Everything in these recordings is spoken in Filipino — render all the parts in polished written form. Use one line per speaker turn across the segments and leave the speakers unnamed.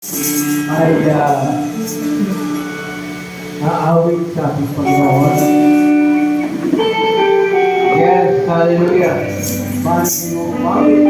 ay aawit sa ating Panginoon. Yes, hallelujah. Paano umawit?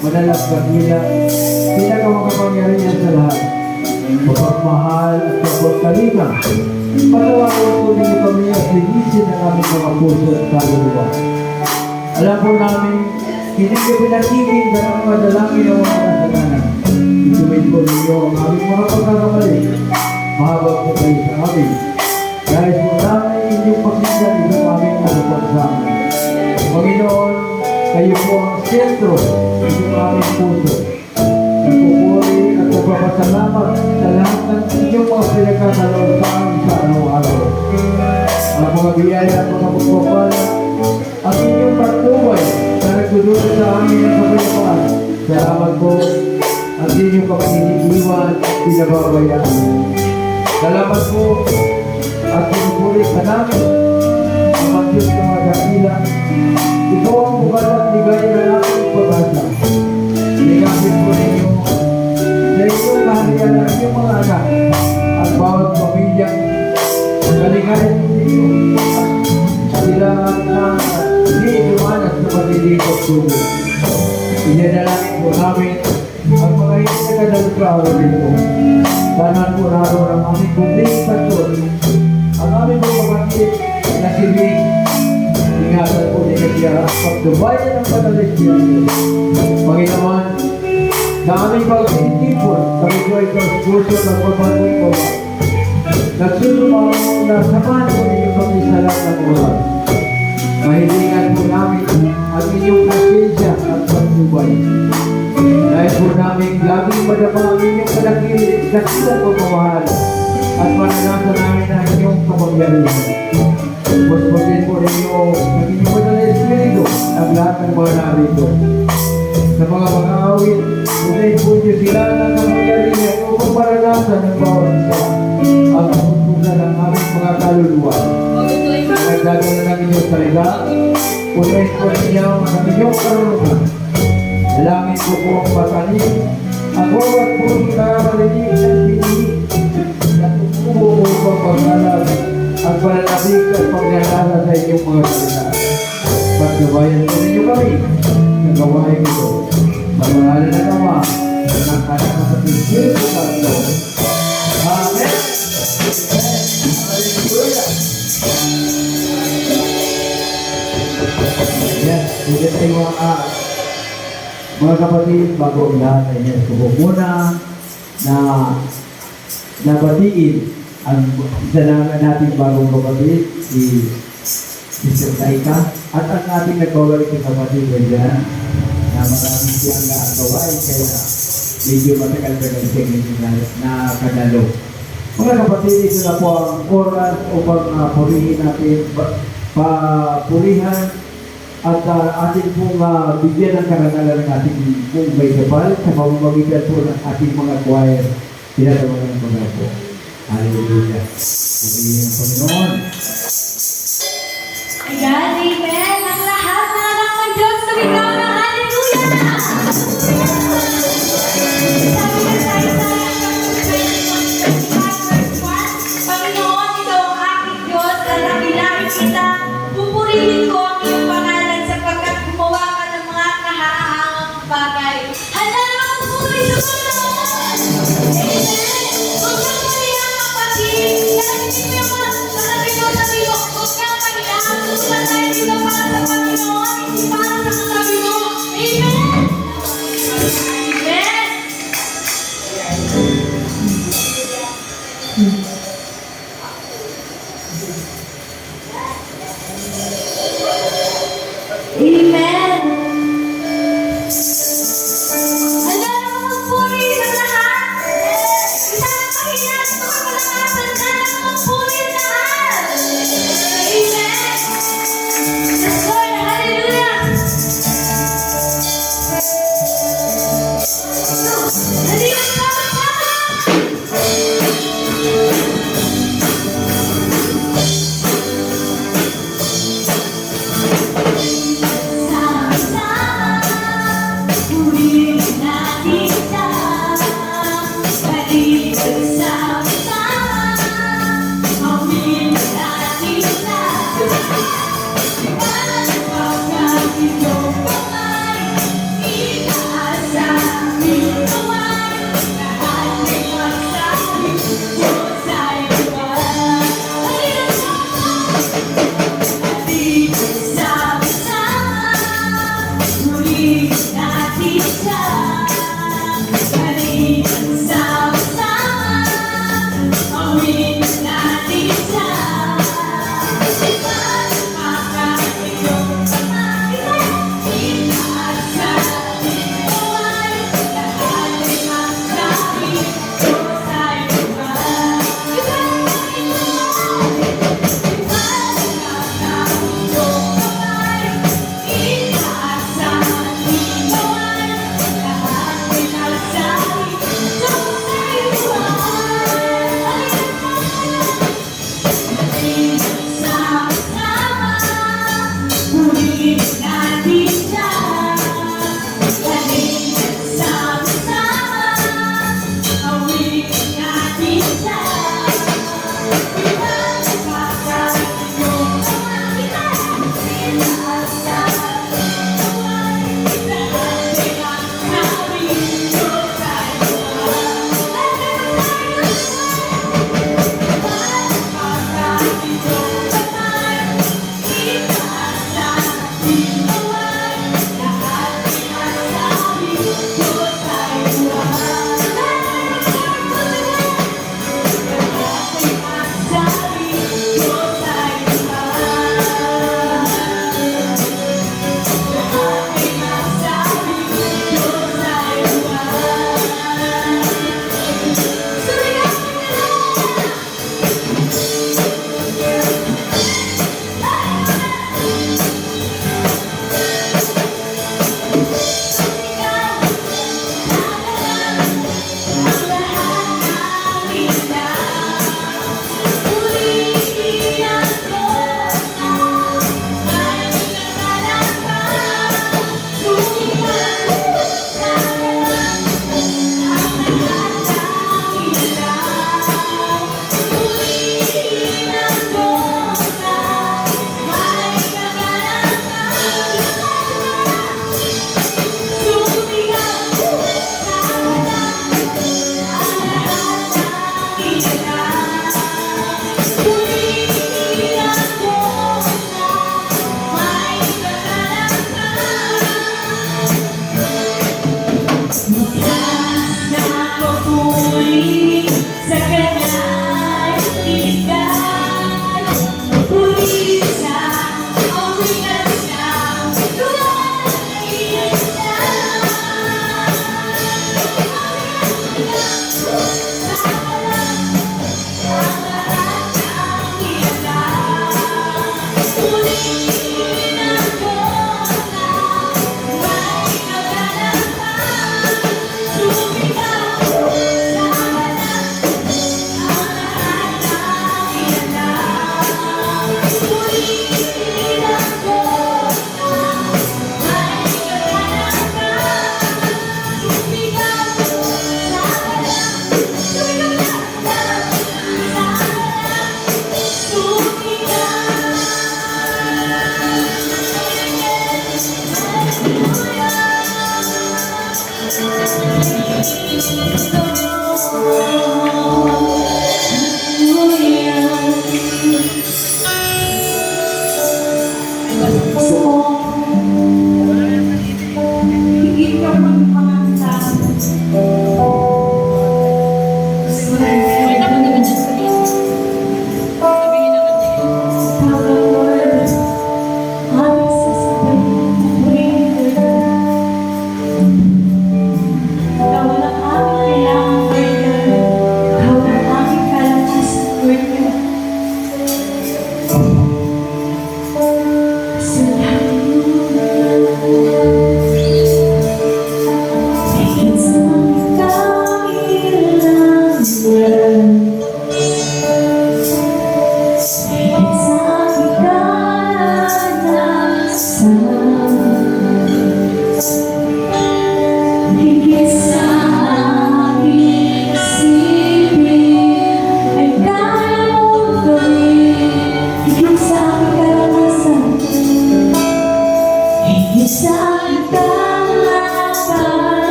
Madalas kakila, pinakamakapangyarihan sa lahat. Mapagmahal at mapagkalima. Patawarin po ninyo kami at linisin ang aming mga puso at kaluluwa. Alam po namin, hindi ka pinag-ibig na ang mga dalangin ng mga kasalanan. Ituwid po ninyo ang aming mga pagkakamali. Mahabag po kayo sa amin. Dahil po namin inyong pakinggan ng aming mga pagsama. Panginoon, kayo po ang sentro ng aming puso. Nagpupuri at nagpapasalamat sa lahat ng inyong mga pinagkakaloon sa amin sa araw-araw. Ang mga biyaya at mga pagpapala at inyong patuloy na nagdudulot sa amin ng kapayapaan. Salamat po at inyong kapanginiiwan at pinababayaan. Salamat po at pinupuri ka namin ang Diyos ng pag-iikot tubig. Inadalangin po namin ang mga hindi nakadalagao dito. Tanan po naroon ang aming public pastor, ang aming mga kapatid na si Vic. Ingatan po nila siya at pagdubayan ng panalig niya. Panginoon, sa aming pag-iikot, kami po ay puso ng pagbaling ko. Nagsusumang na samahan po ninyo kami sa lahat ng oras. Mahilingan po namin ang inyong presensya at pagtubay. Dahil po namin laging madama ang inyong dakilang pagmamahal at mananasan namin ang inyong kapangyarihan. Puspusin po ninyo ang inyong Banal na Espiritu ang lahat ng mga narito. Sa mga awit, punayin po niyo sila ng kapangyarihan upang maranasan ng bawat isa ang kapuntunan ng aming mga kaluluwa. Nagdadala ng inyong salita, punayin po ninyo ang inyong karunungan. Dalangin ko po ang patalim, ang bawat puso na marinig ng pinig, na tumubo upang pagkalag at pananabik at pagnalala sa inyong mga salita. Pagkabayan po ninyo kami sa gawain ito. Sa pangalan ng Ama, ng Anak at ng Espiritu Santo. Amen. Hallelujah. Yes, hindi tayo mga kapatid, bago ang lahat ay yes, ko muna na nabatiin ang isa na nating bagong kapatid, si Mr. Taika, at ang ating nagkawalik ng kapatid dyan, na maraming siyang gawain, kaya medyo matagal-tagal siya na kadalo. Mga kapatid, ito na po ang oras upang purihin natin, papurihan at ating pong bigyan ng karangalan ng ating pong may kapal sa pamamagitan po ng ating mga choir. Tinatawagan ko na po. Hallelujah. Purihin ang Panginoon.
Ayan, amen. Ang lahat ng anak ng Diyos, sumigaw ng hallelujah! Sabi ng Panginoon, ikaw ang aking Diyos, at nakilain kita. Pupurihin ko ang iyong pangalan sapagkat gumawa ka ng mga kahahangang bagay. Handa naman pupuri sa Panginoon! Amen! Huwag kang mahiya, kapatid! Dahil hindi mo yung mga sasabi mo, huwag kang mahiya! Tulad tayo dito para sa Panginoon, hindi para sa kasabi mo. Amen! Amen! Amen! Handa na magpuri ng lahat! Isa na mahina at makalakasan na magpuri ng lahat! Amen!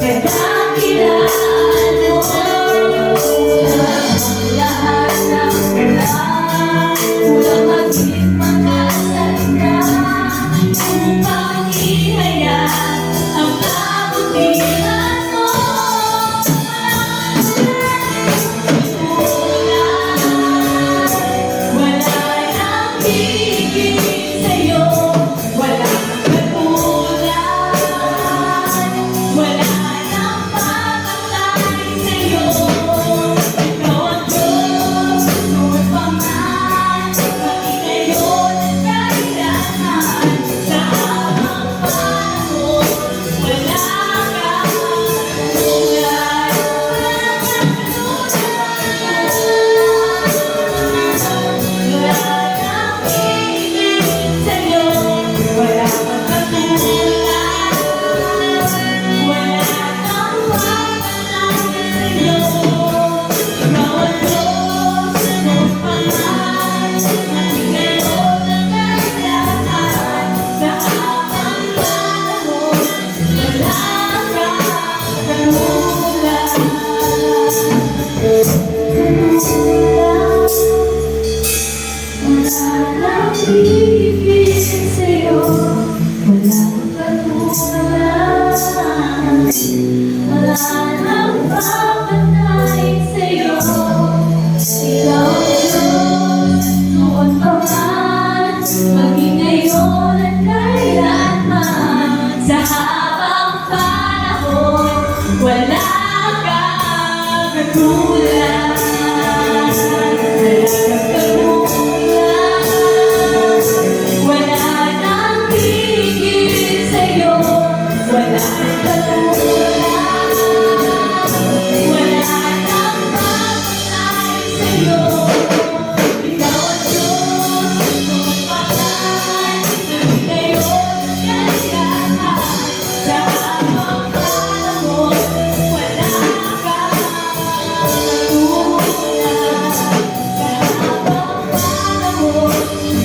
kadakilaan mo. Lahat ng kulang maging mga salita upang ihayag ang kabutihan mo. Wala nang higit sa'yo, walang katulad, wala nang makakay sa'yo. Ikaw ang Diyos, Lord Paman, maging ngayon at kailanman. Sa habang panahon, wala kang katulad, wala kang katulad. Wala nang higit sa'yo, wala kang katulad, wala kang makakay sa'yo. Ikaw ang Diyos, Lord Paman, maging ngayon at kailanman. Sa habang panahon, wala kang katulad. Wala nang higit sa'yo, wala kang katulad, wala nang papatay sa'yo. Ikaw ang Diyos, noon pa man, maging ngayon at kailanman. Sa habang panahon, wala kang katulad. Wala nang higit sa'yo, wala kang katulad, wala nang papatay sa'yo. Ikaw ang Diyos, Lord Paman, maging ngayon at kailanman. Sa habang panahon, wala kang katulad. Sa habang panahon,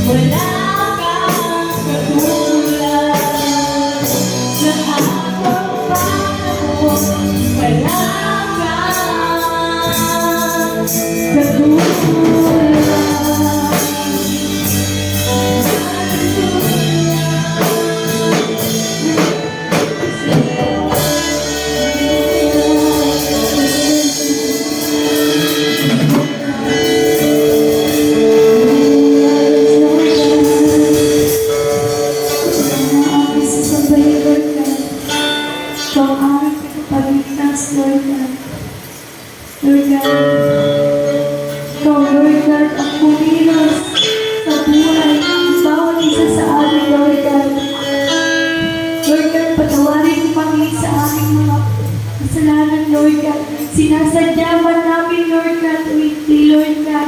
wala kang katulad. Sa habang panahon, wala kang Lord God, Ikaw, Lord God, ang kumilos sa buhay ng bawat isa sa amin, Lord God. Lord God, patawarin mo kami sa aming mga kasalanan, Lord God. Sinasadya man namin, Lord God, o hindi, Lord God.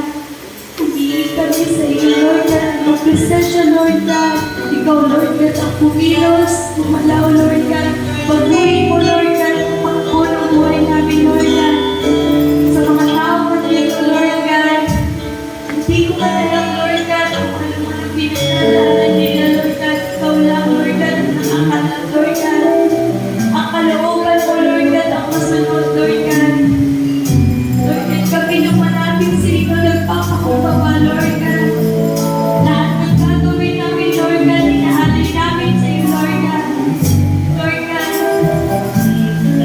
Umiinig kami sa iyo, Lord God. Magpesensya, Lord God. Ikaw, Lord God, ang kumilos, kumalaw, Lord God. Baguhin mo, Lord God, ang pangko ng buhay namin, Lord God. Sa mga tao dito, Lord God, hindi ko alam, Lord God, kung ano mga pinagdadaanan nila, Lord God. Ikaw lang, Lord God, ang nakakalam, Lord God. Ang kalooban mo, Lord God, ang masunod, Lord God. Lord God, kami naman natin sa ikaw nagpapakumbaba, Lord God. Lahat ng gagawin namin, Lord God, inaalay namin sa iyo, Lord God. Lord God,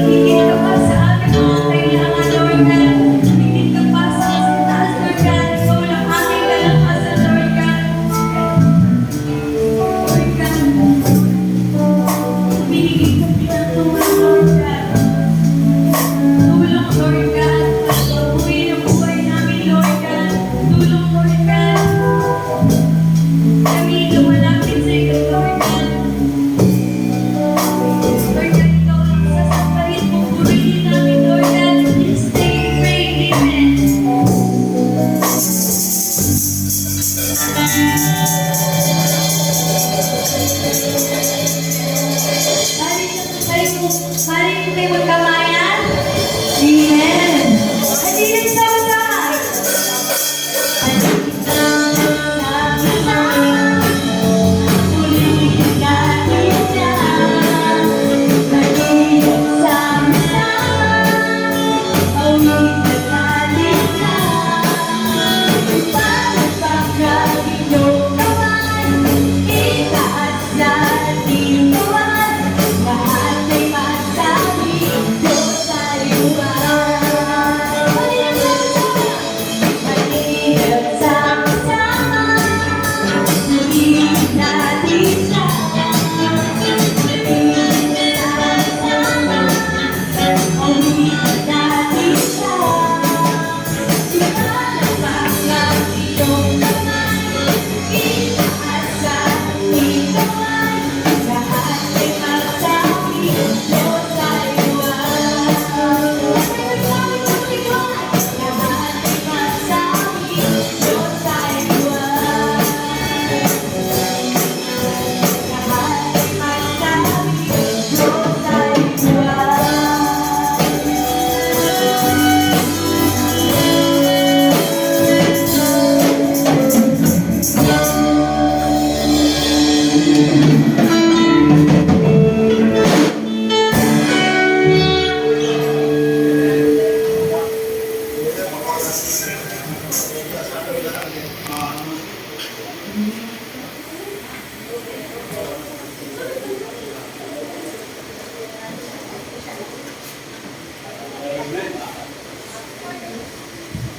higit ka pa sa aming mga kailangan, Lord God. Higit ka pa sa taas, Lord God. Ikaw lang aming kalakasan, Lord God. Lord God, humihingi kami ng tulong, Lord God. Tulong, Lord God. Pag-uwi ng buhay namin, Lord God. Tulong, Lord God. Kami lumalapit sa iyo, Lord God. Lord God, ikaw lang sasampahin, pupurihin namin, Lord God. In this day we pray, amen. Halin mo kayo magkamayan. Amen. Halin sama-sama. Halin sama-sama.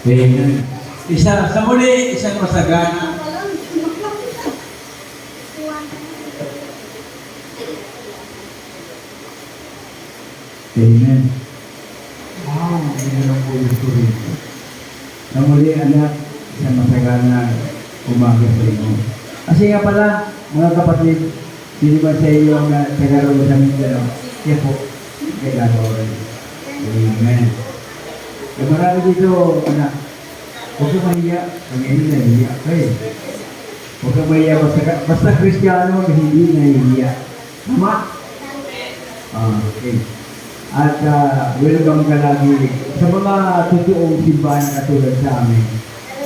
Amen. Sa muli, isang masagana. Amen. Wow, hindi lang po yung story. Sa muli, anak, isang masagana umaga sa inyo. Kasi nga pala, mga kapatid, sino ba sa iyo ang nagkaroon sa Mindanao? Siya po, kay gagawin. Amen. Yung marami dito, anak, huwag ka mahiya. Ang hindi nahihiya ka eh. Huwag ka mahiya. Basta Kristiyano, hindi nahihiya. Tama? Okay. At welcome ka lagi sa mga totoong simbahan na katulad sa amin.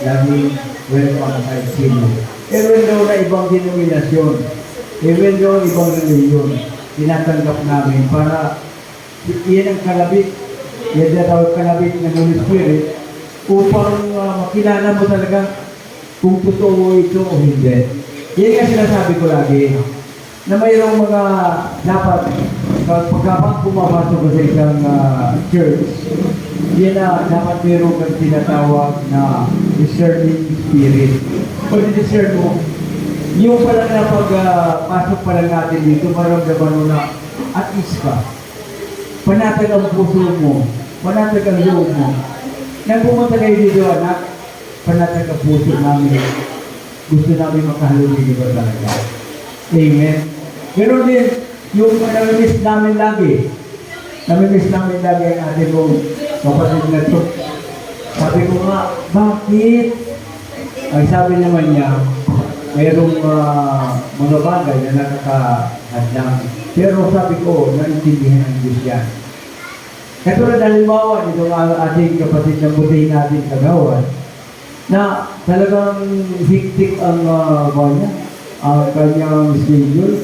Laging welcome kahit sino. Even though na ibang denominasyon, even though ibang reliyon, tinatanggap namin para iyan ang kalabit, yan na tawag kalabit ng Holy Spirit upang makilala mo talaga kung totoo ito o hindi. Yan nga sinasabi ko lagi na mayroong mga dapat pagkapag pumapasok ko sa isang church, yan na dapat mayroong kang tinatawag na discerning spirit. Pag discern mo, yung pala na pagpasok pa lang natin dito, maramdaman mo na at least ka. Panatag ang puso mo, panatag ang loob mo. Nang pumunta kayo dito, anak, panatag ang puso namin. Gusto namin makahalugin iba talaga. Amen. Pero din, yung namimiss namin lagi. Namimiss namin lagi ang ating mong kapatid na ito. Sabi ko nga, bakit? Ang sabi naman niya, mayroong mga bagay na nakakahadlang. Pero sabi ko, naintindihan ang Diyos yan. Katulad halimbawa, itong ating kapatid na buti natin kagawan, na talagang hiktik ang kanyang schedule.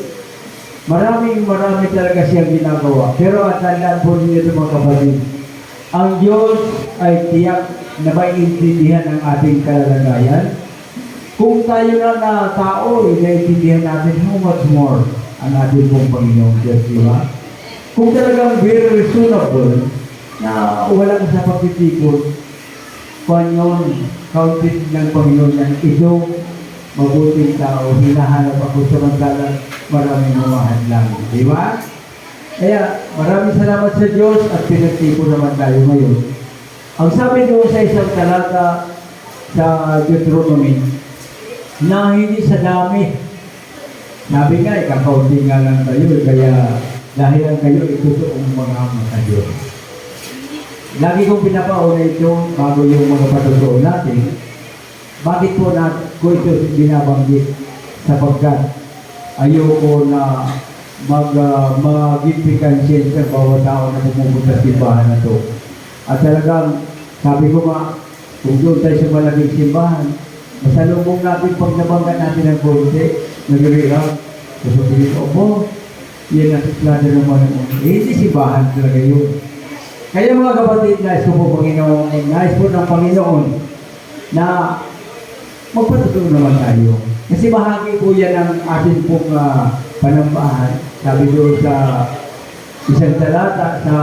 Marami talaga siyang ginagawa. Pero at tandaan po ninyo ito mga kapatid, ang Diyos ay tiyak na maiintindihan ang ating kalalagayan. Kung tayo na tao, naiintindihan natin how much more ang ating pong Panginoong Diyos, di ba? Kung talagang very reasonable na walang sa pagtitikot, Panginoon, counted ng Panginoon na ito, mabuting tao, hinahanap ako samantalang maraming mamahadlang. Di ba? Kaya maraming salamat sa Diyos at pinagtipo naman tayo ngayon. Ang sabi doon sa isang talata sa Deuteronomy, na hindi sa dami. Sabi nga, ikakaunti nga lang kayo, kaya dahil lang kayo, itutuong mga sa Diyos. Lagi kong pinapauna ito bago yung mga patutuo natin. Bakit po ko ito binabanggit? Sapagkat ayoko na mag-gipikansin sa bawat tao na pumunta sa simbahan na ito. At talagang, sabi ko nga, kung doon tayo sa malaking simbahan, masalubong natin pag nabangga natin ang konti, nag-react, sasabihin ko, yan ang siklada naman mo. Hindi simbahan talaga yun. Kaya mga kapatid, nais ko po Panginoon, nais po ng Panginoon na magpatutuo naman tayo. Kasi bahagi po yan ang ating pong panambahan. Sabi doon sa isang talata sa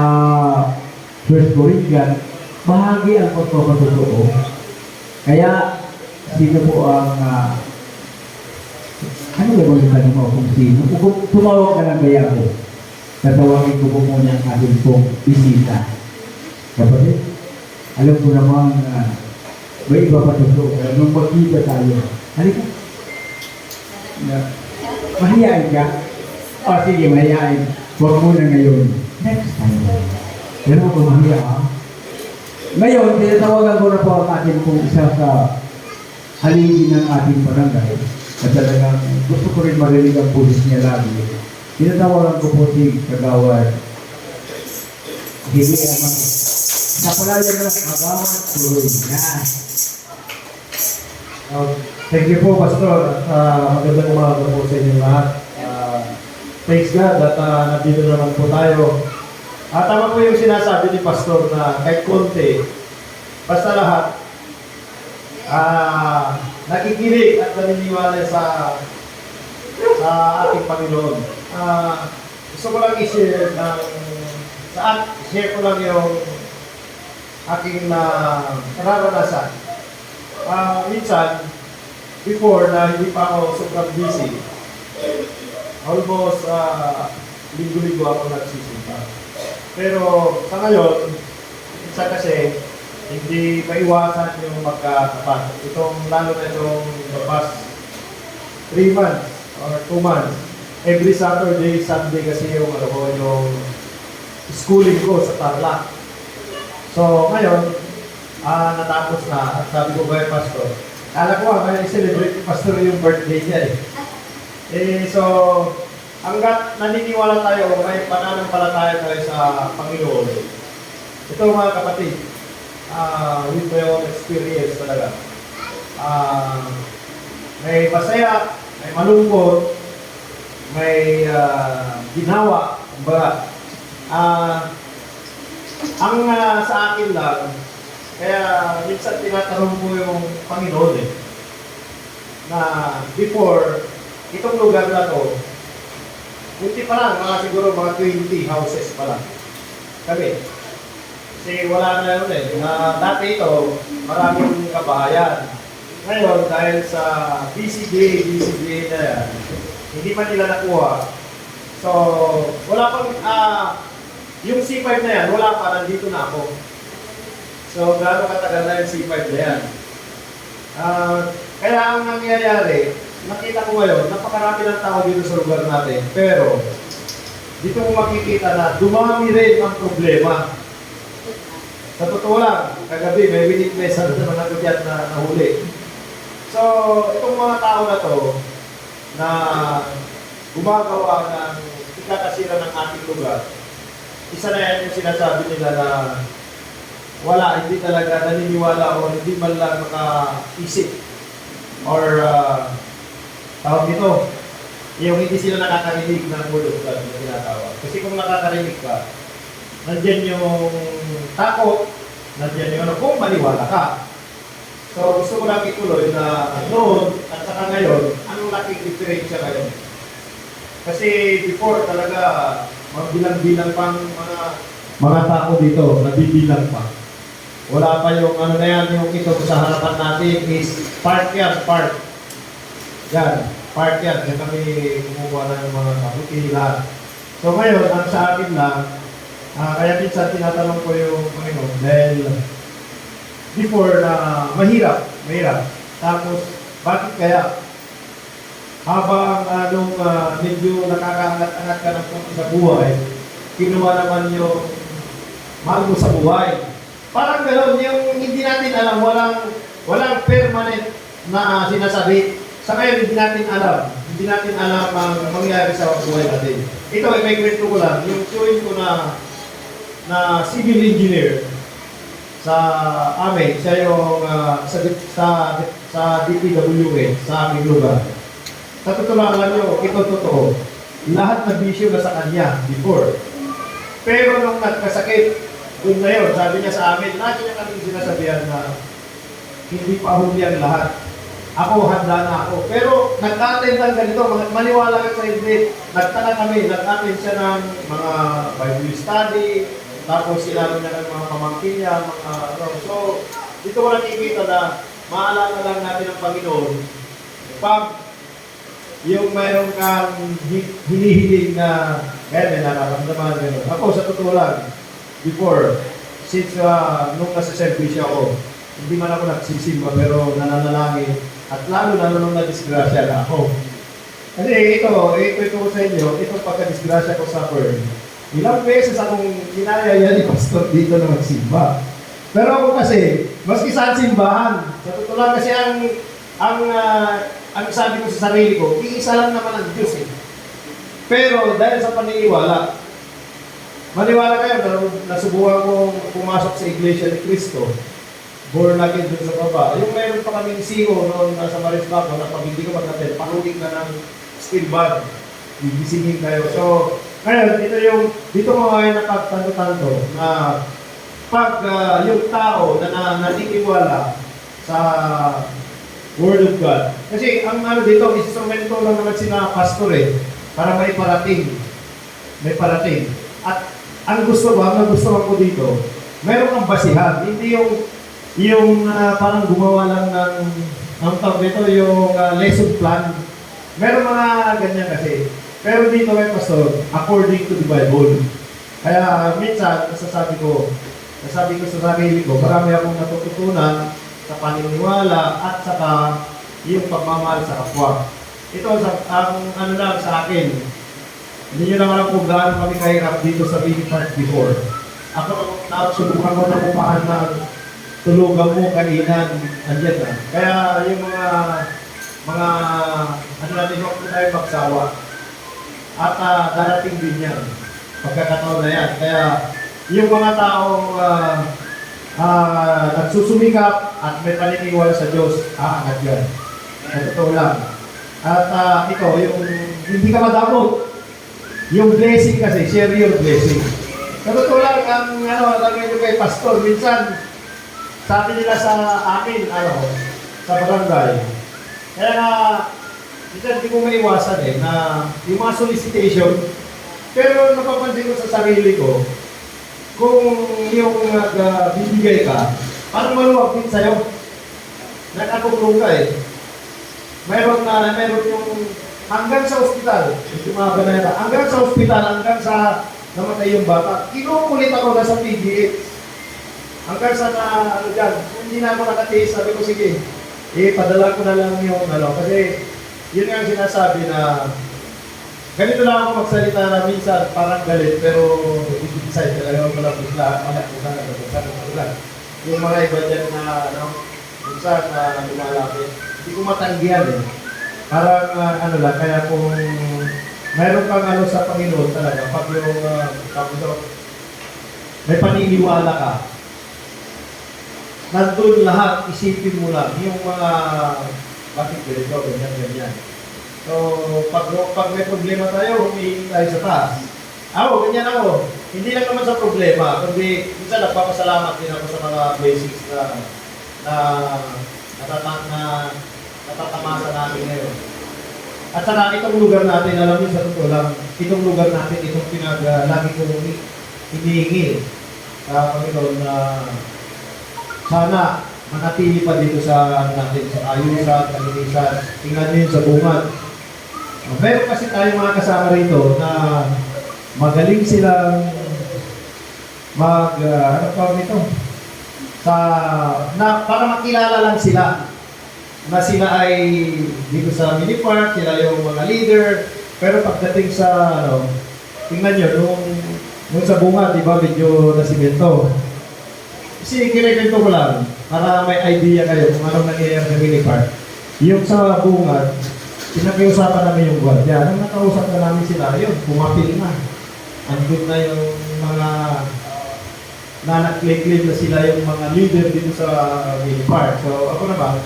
1 Corinthians, bahagi ang pagpapatutuo. Kaya, sino po ang ano ba yung tanong mo kung sino? Kung tumawag ka ng gaya ko, tatawagin ko po muna ang ating pong bisita. Kapatid, alam ko naman may iba pa tutuo. Nung magkita tayo, halika. Mahihain ka? O sige, mahihain. Huwag muna ngayon. Next time. Pero ako mahiya ha? Ngayon, tinatawagan ko na po ang ating pong isa sa haligi ng ating barangay. At talagang gusto ko rin marinig ang pulis niya lagi. Tinatawagan ko po si Kagawad. Hindi naman. Napalayan na ng Kagawad. Tuloy na.
Thank you po, Pastor. Magandang umaga po sa inyo lahat. Thanks God at nandito naman po tayo. Tama po yung sinasabi ni Pastor na kahit konti, basta lahat, nakikinig at naniniwala sa ating Panginoon. Gusto ko lang i-share share ko lang yung aking nararanasan. Minsan, before na hindi pa ako sobrang busy, almost linggo-linggo ako nagsisimba. Pero sa ngayon, minsan kasi hindi maiwasan yung magkatapat. Lalo na itong the past 3 months or 2 months. Every Saturday, Sunday kasi yung schooling ko sa Tarlac. So ngayon, natapos na at sabi ko kay Pastor, kala ko may celebrate ni Pastor yung birthday niya so, hanggat naniniwala tayo, may pananampalataya tayo sa Panginoon. Ito mga kapatid, with my own experience talaga. May masaya, may malungkot, may ginawa, kumbaga. Ang sa akin lang, kaya minsan tinatanong ko yung Panginoon na before, itong lugar na to, kunti pa lang, siguro mga 20 houses pa lang. Kami. Kasi wala na yun dati ito, maraming kabahayan. Ngayon, dahil sa BCBA na yan, hindi man nila nakuha. So, wala pang, yung C5 na yan, wala pa, nandito na ako. So, gaano katagal na yung C5 na yan. Kaya ang nangyayari, nakita ko ngayon, napakarami ng tao dito sa lugar natin. Pero, dito mo makikita na dumami rin ang problema. Sa totoo lang, kagabi may witness na naman ako dyan na nahuli. So, itong mga tao na to, na gumagawa ng ikakasira ng ating lugar, isa na yan yung sinasabi nila na wala, hindi talaga naniniwala o hindi man lang makaisip or tawag dito, yung hindi sila nakakarinig ng word of God na tinatawag. Kasi kung nakakarinig ka, nandiyan yung takot, nandiyan yung kung maniwala ka. So gusto ko lang ituloy na noon at saka ngayon, anong laking diferensya ngayon? Kasi before talaga, magbilang-bilang pang mga tao dito, nabibilang pa. Wala pa yung na yan, yung ito sa harapan natin is park yan, park. Yan, park yan. Yan kami kumuha ng mga kabuti lahat. So ngayon, ang sa akin lang, kaya minsan tinatanong ko yung Panginoon dahil before na mahirap. Tapos, bakit kaya? Habang medyo nakakaangat-angat ka ng konti sa buhay, kinuha naman yung mahal mo sa buhay. Parang gano'n, yung hindi natin alam, walang permanent na sinasabi. Sa ngayon, hindi natin alam ang mangyayari sa buhay natin. Ito, may kwento ko lang, yung tuwing ko na civil engineer sa amin, siya yung sa DPWH, sa aming lugar. Sa totoo lang, alam nyo, ito totoo. Lahat na bisyo na sa kanya before. Pero nung nagkasakit, doon na yun, sabi niya sa amin, lagi niya kami sinasabihan na hindi pa huli ang lahat. Ako, handa na ako. Pero nag-attend lang ganito, maniwala ka sa hindi. Nag-attend siya ng mga Bible study, tapos sila niya ng mga pamangkin niya, So, dito ko nakikita na maalala lang natin ang Panginoon. Pag yung mayroon kang hinihiling na kaya may nararamdaman gano'n. Ako, sa totoo lang, before, since nung nasa-service ako, hindi man ako nagsisimba pero nananalangin at lalo nung na-disgrasya na ako. Kasi ito ko sa inyo, itong pagka-disgrasya ko sa burn. Ilang beses akong kinaya ni Pastor dito na magsimba. Pero ako kasi, maski saan simbahan, sa totoo lang kasi ang sabi ko sa sarili ko, iisa lang naman ang Diyos Pero dahil sa paniniwala, maniwala kayo, nasubukan kong pumasok sa Iglesia ni Cristo, born again dun sa baba. Yung mayroon pa kaming CEO noon sa Marisbaco, na pag hindi ko mag-attend, panulik na ng steel bag. Gigisingin kayo. So, ngayon, dito mo ngayon napagtanto-tanto na pag yung tao na naniniwala sa Word of God. Kasi ang dito, instrumento lang naman sila pastor para may parating. At ang gusto ko dito, meron kang basihan. Hindi yung parang gumawa lang ng tawag dito, yung lesson plan. Meron mga ganyan kasi. Pero dito may pastor, according to the Bible. Kaya minsan, nasasabi ko sa sarili ko, marami akong natututunan sa paniniwala at saka yung pagmamahal sa kapwa. Ito ang ano lang sa akin. Hindi nyo naman alam kung gaano kami kahirap dito sa Mini Park before. Ako, subukan ko na kumahan na tulugan mo, kainan, andyan na. Kaya yung mga ano natin, huwag po tayo magsawa. At darating din yan. Pagkakataon na yan. Kaya yung mga taong nagsusumikap at may paniniwala sa Diyos, aangat yan. Sa totoo lang. At ito, yung hindi ka madamot. Yung blessing kasi, share your blessing. Sa totoo lang, ang lagay nyo kay pastor, minsan, sabi nila sa amin, sa barangay. Kaya nga, minsan hindi ko maiwasan na yung mga solicitation, pero napapansin ko sa sarili ko, kung yung bibigay ka, parang maluwag din sa'yo. Nagkatulong ka Mayroon yung hanggang sa ospital, hanggang sa ospital, hanggang sa namatay yung bata. Kinukulit ako na sa PGH. Hanggang sa dyan, kung hindi na ako nakatiis, sabi ko, sige, padala ko na lang yung kasi yun nga ang sinasabi na ganito lang ako magsalita na minsan parang galit, pero i-decide talaga ako pala bigla, yung mga iba dyan na, minsan na lumalapit, hindi ko matanggihan Parang lang, kaya kung mayroon kang sa Panginoon talaga, pag yung may paniniwala ka, nandun lahat, isipin mo lang, yung mga bakit ganito, ganyan. So, pag may problema tayo, humihingi tayo sa taas. Ganyan ako. Hindi lang naman sa problema, kundi minsan nagpapasalamat din ako sa mga blessings na natatamasa namin ngayon. At saka itong lugar natin, alam niyo sa totoo lang, itong lugar natin, itong lagi kong hinihingi sa Panginoon na sana manatili pa dito sa natin, sa ayusan, kalinisan, tingnan din sa bungan. Meron kasi tayong mga kasama rito na magaling silang para makilala lang sila na sila ay dito sa Mini Park, sila yung mga leader, pero pagdating sa tingnan nyo, nung sa bunga, di ba, medyo nasimento. Kasi kinikwento ko lang, para may idea kayo kung anong nangyayari sa Mini Park. Yung sa bunga, pinakiusapan namin yung gwardiya. Nung nakausap na namin sila, yun, pumapil na. Andun na yung mga nag-claim na sila yung mga leader dito sa Mini Park. So ako naman,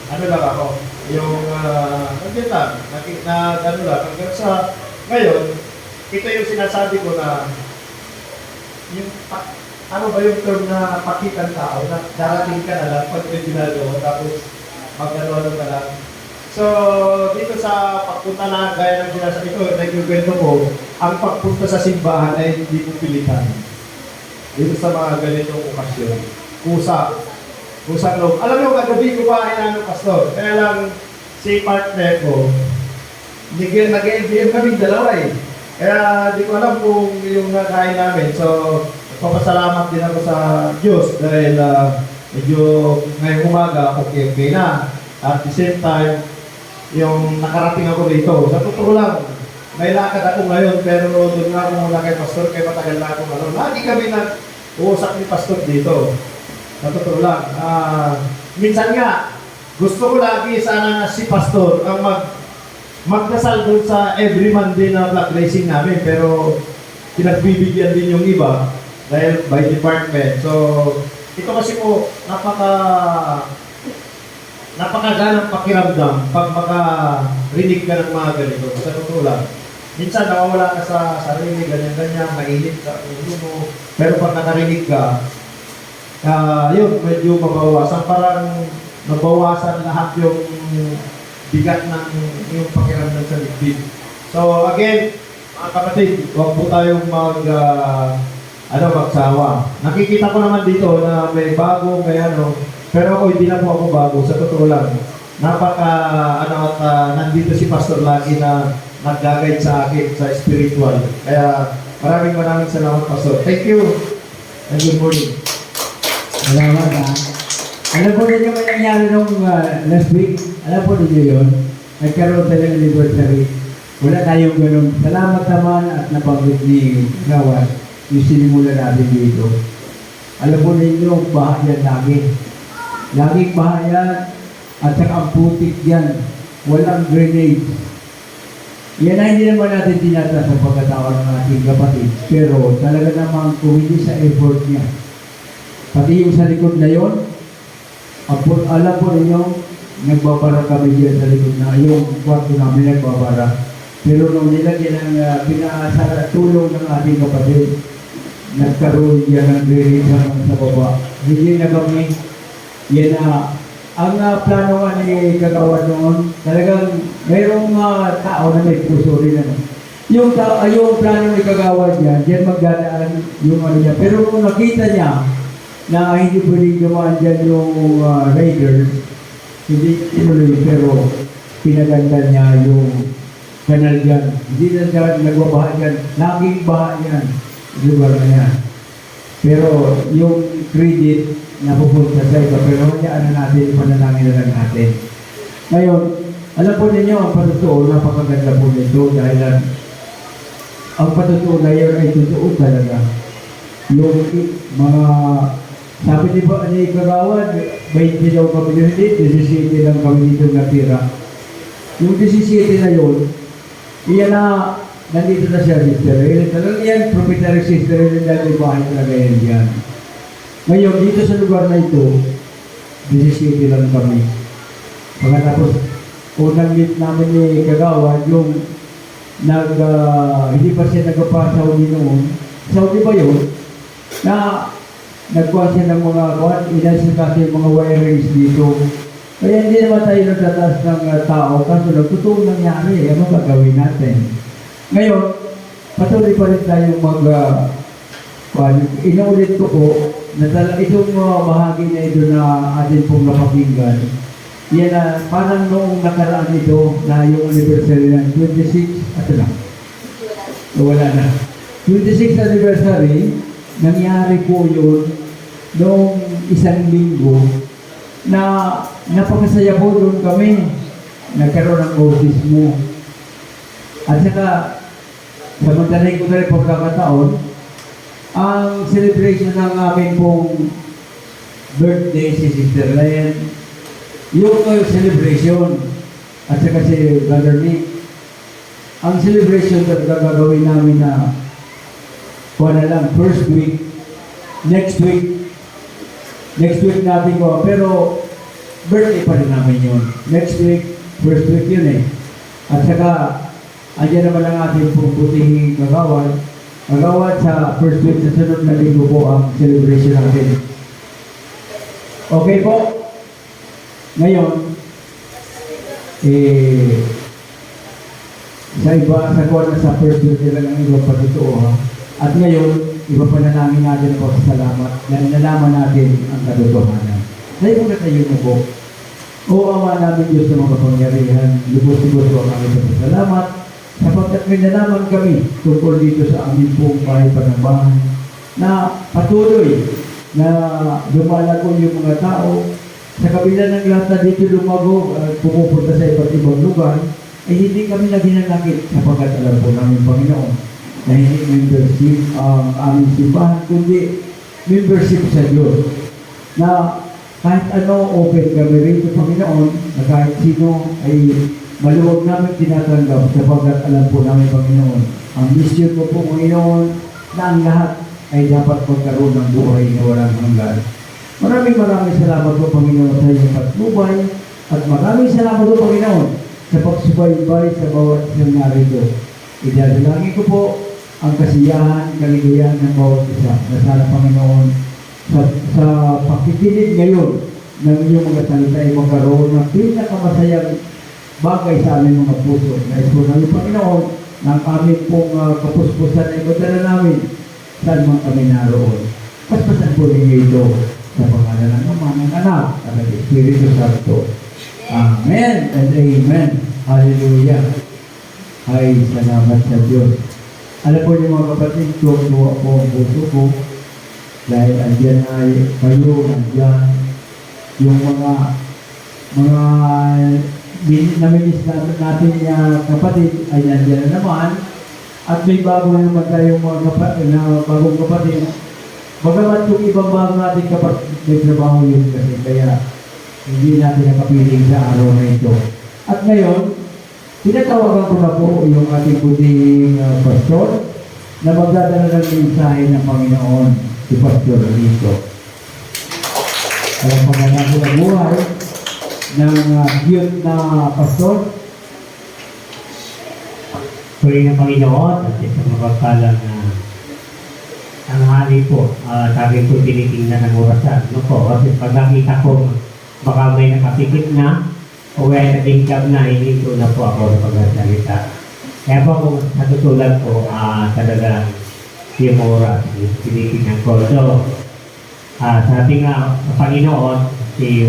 lang ako, yung nandiyan lang, hanggang sa ngayon, ito yung sinasabi ko na yung yung term na pakitan tao, na darating ka na lang pag may ginagawa, tapos magkano ka lang. So, dito sa pagpunta na, gaya ng sinasabi ko, nagkwento ko, ang pagpunta sa simbahan ay hindi ko pilitan. Dito sa mga ganitong okasyon. Kusang loob. Alam mo, kagabi ko pa pastor. Kaya lang, si partner ko, nag-LDM kami dalawa Kaya di ko alam kung yung nakain namin. So, papasalamat din ako sa Diyos dahil medyo ngayong umaga, okay na. At the same time, yung nakarating ako rito. Sa totoo lang, may lakad ako ngayon, pero doon nga ako muna kay pastor, kaya matagal na ako lagi kami nag-uusap ni pastor dito. Sa totoo lang. Minsan nga, gusto ko lagi sana na si pastor ang magdasal doon sa every Monday na flag raising namin, pero pinagbibigyan din yung iba dahil by department. So, ito kasi po, napakaganang pakiramdam pag makarinig ka ng mga ganito. Sa totoo lang. Minsan nawawala ka sa sarili, ganyan-ganyan, mainit sa ulo mo. Pero pag nakarinig ka, yun, medyo mabawasan. Parang nabawasan lahat yung bigat ng yung pakiramdam sa liquid. So again, mga kapatid, huwag po tayong magsawa. Nakikita ko naman dito na may bago, may ano, pero ako hindi na po ako bago, sa totoo lang. Nandito si Pastor lagi na nag-guide sa akin sa spiritual. Kaya maraming salamat, Pastor. Thank you. And good morning.
Salamat ha. Alam po ninyo may nangyari nung last week? Alam po ninyo yun? Nagkaroon tayo ng anniversary. Wala tayong ganun. Salamat naman at nabanggit ni Gawas yung sinimula natin dito. Alam po ninyo, baha yan lagi. Laging baha yan at saka ang putik yan. Walang grenade. Yan ay hindi naman natin tinata sa pagkatawag ng ating kapatid. Pero talaga namang kumili sa effort niya. Pati yung sa likod na yun, alam po ninyo, nagbabara kami dyan sa likod na yung kwarto namin nagbabara. Pero nung nilagyan ng pinaasara tulong ng ating kapatid, nagkaroon yan ng grenade sa baba. Hindi na kami, yan na, ang plano nga ni Kagawa noon, talagang mayroong tao na may puso rin. Yung plano ni Kagawa niya, diyan magdadaan yung ano niya. Pero nung nakita niya na hindi pwedeng dumaan dyan yung raiders, hindi tinuloy, pero pinaganda niya yung kanal dyan. Hindi na siya nagbabaha dyan. Laging baha yan. Lugar na yan. Pero yung credit na pupunta sa iba, pero hayaan na natin, panalangin na lang natin. Ngayon, alam po ninyo, ang patutuo, napakaganda po nito dahil ang patutuo na yun ay totoo talaga. Yung mga, sabi di ba, ni Kagawan, 20 daw kami yun, 17 lang kami dito natira. Yung 17 na yun, iyan na, nandito na siya, Sister Ellen. Talagang yan, proprietary Sister Ellen, dahil may bahay talaga yan dyan. Ngayon, dito sa lugar na ito, 17 lang kami. Pagkatapos, unang meet namin ni Kagawa, yung hindi pa siya nagpa Saudi noon. Saudi ba yun? Na nagkuha siya ng mga inasin kasi yung mga wirings dito. Kaya hindi naman tayo nagtataas ng tao, kaso nagtotoo nangyari, ano gagawin natin? Ngayon, patuloy pa rin tayong inuulit ko po, na itong bahagi na ito na atin pong napakinggan, yan na parang noong nakaraan ito na yung anniversary ng 26, lang, wala na. 26th anniversary, nangyari po yun noong isang linggo na napakasaya po doon kami. Nagkaroon ng bautismo. At saka, samantalay ko na rin pagkakataon, ang celebration ng aming pong birthday si Sister Lion, yung celebration, at saka si Brother Nick, ang celebration na gagawin namin na wala lang, first week, next week natin ko, pero birthday pa rin namin yun. Next week, first week yun eh. At saka, andyan naman ang ating pong buting Kagawan sa first week sa sunod na linggo po ang celebration natin. Okay po? Ngayon, sa iba, sa first week nila ng iba pa totoo ha. At ngayon, iba pa na namin natin po sa salamat na nalaman natin ang katotohanan. Dahil kung tayo mo po, o Ama namin Diyos sa mga kapangyarihan, lubos-lubos po ang aming pasasalamat sapagkat may nalaman kami tungkol dito sa aming pong bahay panambahan na patuloy na lumalago yung mga tao sa kabila ng lahat na dito lumago at pumupunta sa iba't ibang lugar, ay hindi kami naginanakit sapagkat alam po namin Panginoon na hindi membership ang aming simbahan, kundi membership sa Diyos. Na kahit ano, open kami rito Panginoon, na kahit sino ay maluwag namin tinatanggap sapagkat alam po namin Panginoon. Ang mission ko po Panginoon na ang lahat ay dapat magkaroon ng buhay na walang hanggan. Maraming salamat po Panginoon sa iyong patnubay at maraming salamat po Panginoon sa pagsubaybay sa bawat isang narito. Idadalangin ko po ang kasiyahan, kaligayahan ng bawat isa na sana Panginoon sa pakikinig ngayon ng inyong mga salita ay magkaroon ng pinakamasayang bagay sa aming mga puso. Nais po namin Panginoon ng aming pong kapuspusan ay magdala namin saan man kami naroon. Paspasan po ninyo ito sa pangalan ng Ama, ng Anak, at ng Espiritu Santo. Amen and amen. Hallelujah. Ay, salamat sa Diyos. Alam po niyo mga kapatid, tuwa po ang puso ko dahil andyan ay kayo, andyan yung mga naminis natin niya kapatid ay nandiyan na naman at may bago na naman tayong mga bagong kapatid. Bagamat yung ibang bago natin kapatid may trabaho yun kasi kaya hindi natin nakapiling sa araw na ito. At ngayon, tinatawagan ko na po yung ating puting pastor na magdadala ng mensahe ng Panginoon, si Pastor Rito. Alam pagkakala ko na buhay ng cute na pastor.
Puri ng Panginoon at isang mapagpalang ang hali po, sabi po tinitingnan ng orasan. No po, kasi pag nakita ko baka may nakapikit na o may nagingkab na, hindi ko na po ako na pagkasalita. Kaya po kung natutulan po, talagang yung oras, tinitingnan ko. So, sa ating Panginoon,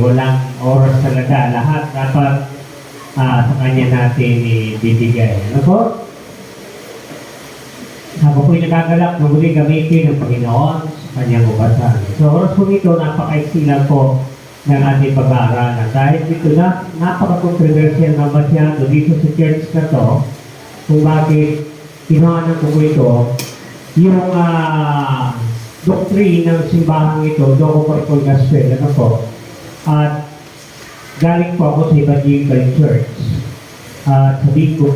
walang oras talaga. Lahat dapat sa Kanya natin ibibigay. Ano po? Ako po'y nagagalak na muli gamitin ng Panginoon sa Kanyang ubasan. So, oras po nito, napaka-iksi lang po ng ating pag-aaralan. Dahil dito na, napaka-controversial na masyado dito sa church na to, kung bakit kinuhanan ko po ito, yung doctrine ng simbahan ito, Dogma Gospel, ano po, at galing po ako sa Evangelical Church. Sabi ko,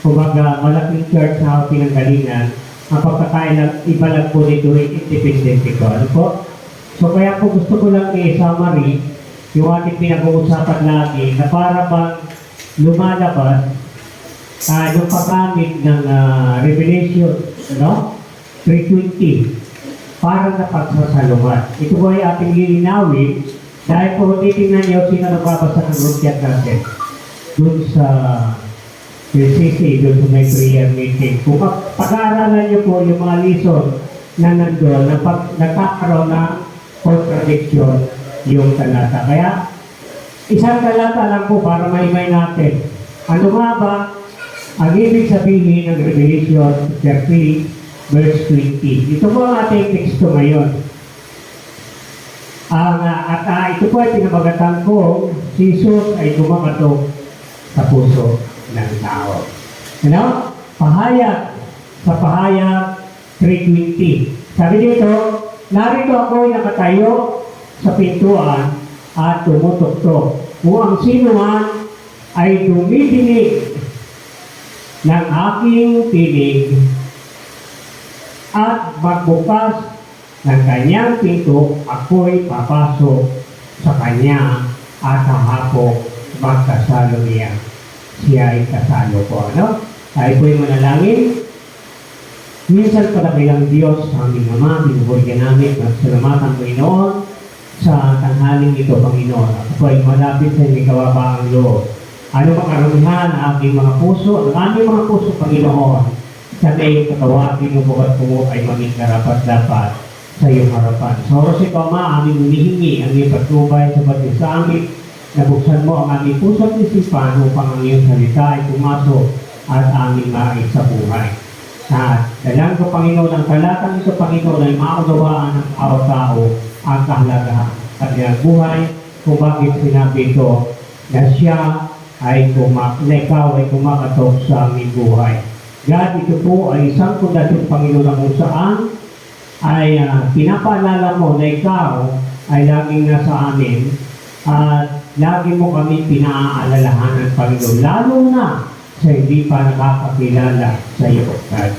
kumbaga, malaking church na pinanggalingan, ang pagkakailang iba lang po nito ay independent ko. Ano po? So kaya po gusto ko lang i-summary yung ating pinag-uusapan lagi na para bang lumalabas yung paggamit ng Revelation, ano? 3:20 para na pagsasalungat. Ito po ay ating lilinawin dahil po titingnan niyo sino nagbabasa ng rukyat natin dun sa PCC, dun sa may prayer meeting. Kung pag-aaralan niyo po yung mga lesson na nandun, na nagkakaroon ng contradiction yung talata. Kaya, isang talata lang po para maimay natin. Ano nga ba ang ibig sabihin ng Revelation 13 verse 20. Ito po ang ating teksto ngayon. Ito po ay pinabagatan ko, si Jesus ay kumakatok sa puso ng tao. Ano? Pahayag sa pahayag 3:20. Sabi dito, narito ako'y nakatayo sa pintuan at tumutok-tok. Kung ang sino man ay dumidinig ng aking tinig at magbukas ng kanyang pinto, ako'y papasok sa kanya at hahapok magkasalo niya. Siya ay kasalo ko. Ano? Tayo po'y manalangin. Minsan pala bilang Diyos sa aming Ama, binubulgan namin at salamatan Panginoon sa tanghaling ito, Panginoon. Ako po'y malapit sa inyong kawabaang loob. Ano bang karamihan ang aking mga puso, ang aming mga puso, Panginoon, sa iyong katawagin mo bukat mo ay maging karapat-dapat sa iyong harapan. Sa oras ito, Ama, aming hinihingi ang iyong patnubay sa pati sa amin. Nabuksan mo ang aming puso at isipan upang ang iyong salita ay pumasok at aming maayos sa buhay. At dalang ko, Panginoon, ang talatang ito, Panginoon, ay maunawaan ng tao ang kahalagahan sa kanyang buhay kung bakit sinabi ito na siya ay ikaw ay kumakatok sa aming buhay. God, ito po ay isang pundasyon, Panginoon, na kung saan ay pinapaalala mo na ikaw ay laging nasa amin at lagi mo kami pinaaalalahanan, Panginoon, lalo na sa hindi pa nakakakilala sa iyo, God.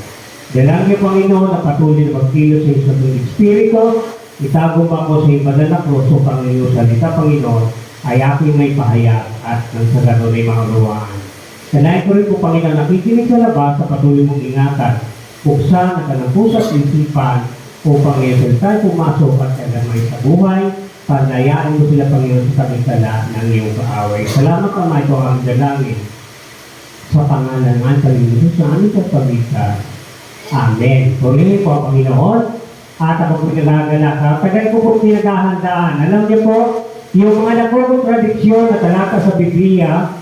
Dalangin niyo, Panginoon, na patuloy na magkilos sa isang Espiritu, itago mo ako sa ibadan na kroso, Panginoon, salita, Panginoon, ay aking may pahayag at nang sa gano'n ay maunawaan. Kanain ko rin po, Panginoon, nakikinig sa labas sa patuloy mong ingatan, buksan at ang puso at isipan upang iyong tayo pumasok at kagamay sa buhay, paglayaan mo sila, Panginoon, sa kamitsala ng iyong kaaway. Salamat, Ama, ito ang dalangin sa pangalan ng Panginoon sa aming pagpamitan. Amen. Purihin po ang Panginoon at ako po nagagalak. Tagal ko po pinaghahandaan. Alam niyo po, yung mga nagkokontradiksyon na talata sa Biblia,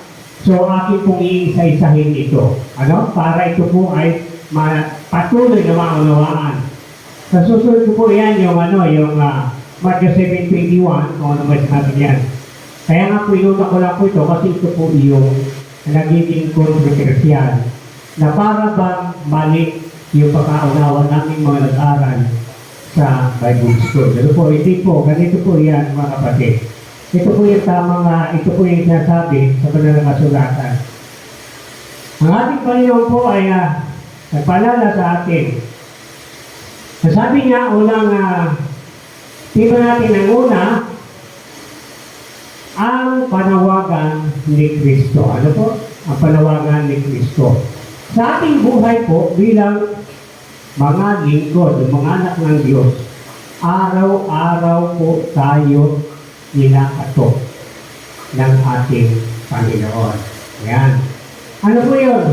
so akin pong iisa-isahin ito. Ano? Para ito po ay patuloy na maunawaan. Sa susunod ko po yan yung Matthew 7:21, kung ano ba sinabi yan. Kaya nga po inuna ko lang po ito kasi ito po yung nagiging kontrobersyal na para bang mali yung pagkaunawa namin mga nag-aral sa Bible School. Pero po, hindi po, ganito po yan mga kapatid. Ito po yung tamang, ito po yung sinasabi sa banal na kasulatan. Ang ating Panginoon po ay nagpaalala sa atin. Sabi niya, unang tingnan natin ang una, ang panawagan ni Kristo. Ano po? Ang panawagan ni Kristo. Sa ating buhay po, bilang mga lingkod, mga anak ng Diyos, araw-araw po tayo nilakatok ng ating Panginoon. Ayan. Ano po yun?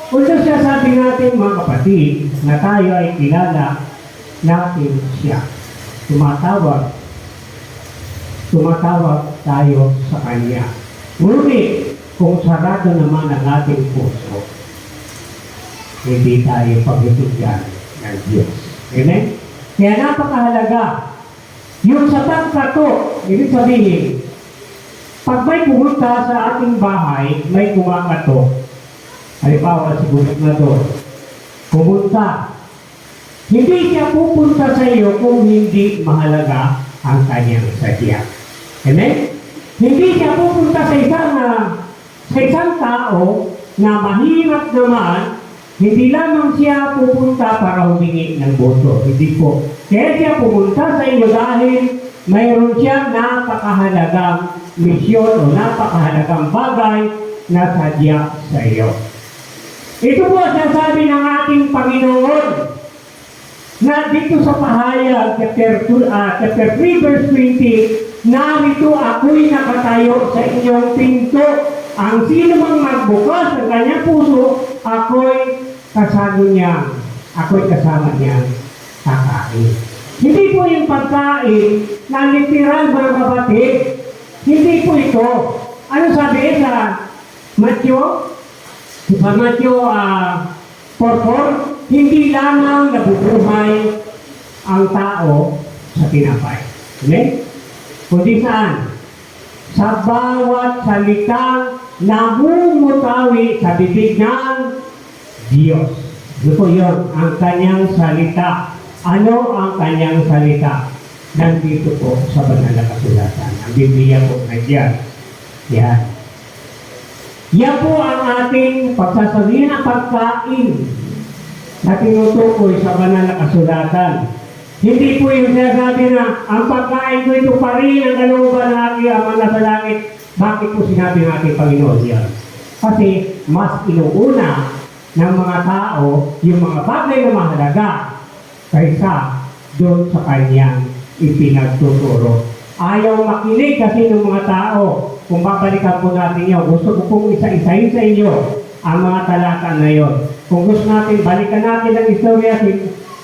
Kung siya sabi natin mga kapatid, na tayo ay kilala natin siya. Tumatawag tayo sa Kanya. Ngunit, kung sarado naman ang ating puso, hindi tayo pagtutugyan ng Diyos. Amen? Kaya napakahalaga, yung sa pagkato, ibig sabihin, pag may pumunta sa ating bahay, may kumakato, halimbawa si gobernador, pumunta, hindi siya pupunta sa iyo kung hindi mahalaga ang kanyang sadya. Amen? Hindi siya pupunta sa isang tao na mahirap naman, hindi lamang siya pupunta para humingi ng boto. Hindi po. Kaya siya pupunta sa iyo dahil mayroon siyang napakahalagang misyon o napakahalagang bagay na sadya sa iyo. Ito po ang sasabi ng ating Panginoon na dito sa Pahayag, chapter 3, verse 20, narito ako'y nakatayo sa inyong pinto. Ang sino mang magbukas ng kanyang puso, ako'y kasama niya kakain. Hindi po yung pagkain na literal mga kapatid. Hindi po ito. Ano sabi sa Matthew? Sa Matthew 4:4, hindi lamang nabubuhay ang tao sa tinapay. Amen? Kundi saan? Sa bawat salitang namumutawi sa bibig ng Diyos. Ito po yun, ang kanyang salita. Ano ang kanyang salita? Nandito po sa banal na kasulatan. Ang Biblia po nandiyan. Yan. Yan po ang ating pagsasabihin ng pagkain na tinutukoy sa banal na kasulatan. Hindi po yung sinasabi na ang pagkain ko ito pa rin ang kalooban ng aking Ama na sa langit. Bakit po sinabi ng ating Panginoon yan? Kasi mas inuuna ng mga tao yung mga bagay na mahalaga kaysa doon sa kanyang ipinagtuturo. Ayaw makinig kasi ng mga tao. Kung babalikan po natin yun, gusto ko pong isa-isahin sa inyo ang mga talata na yun. Kung gusto natin, balikan natin ang istorya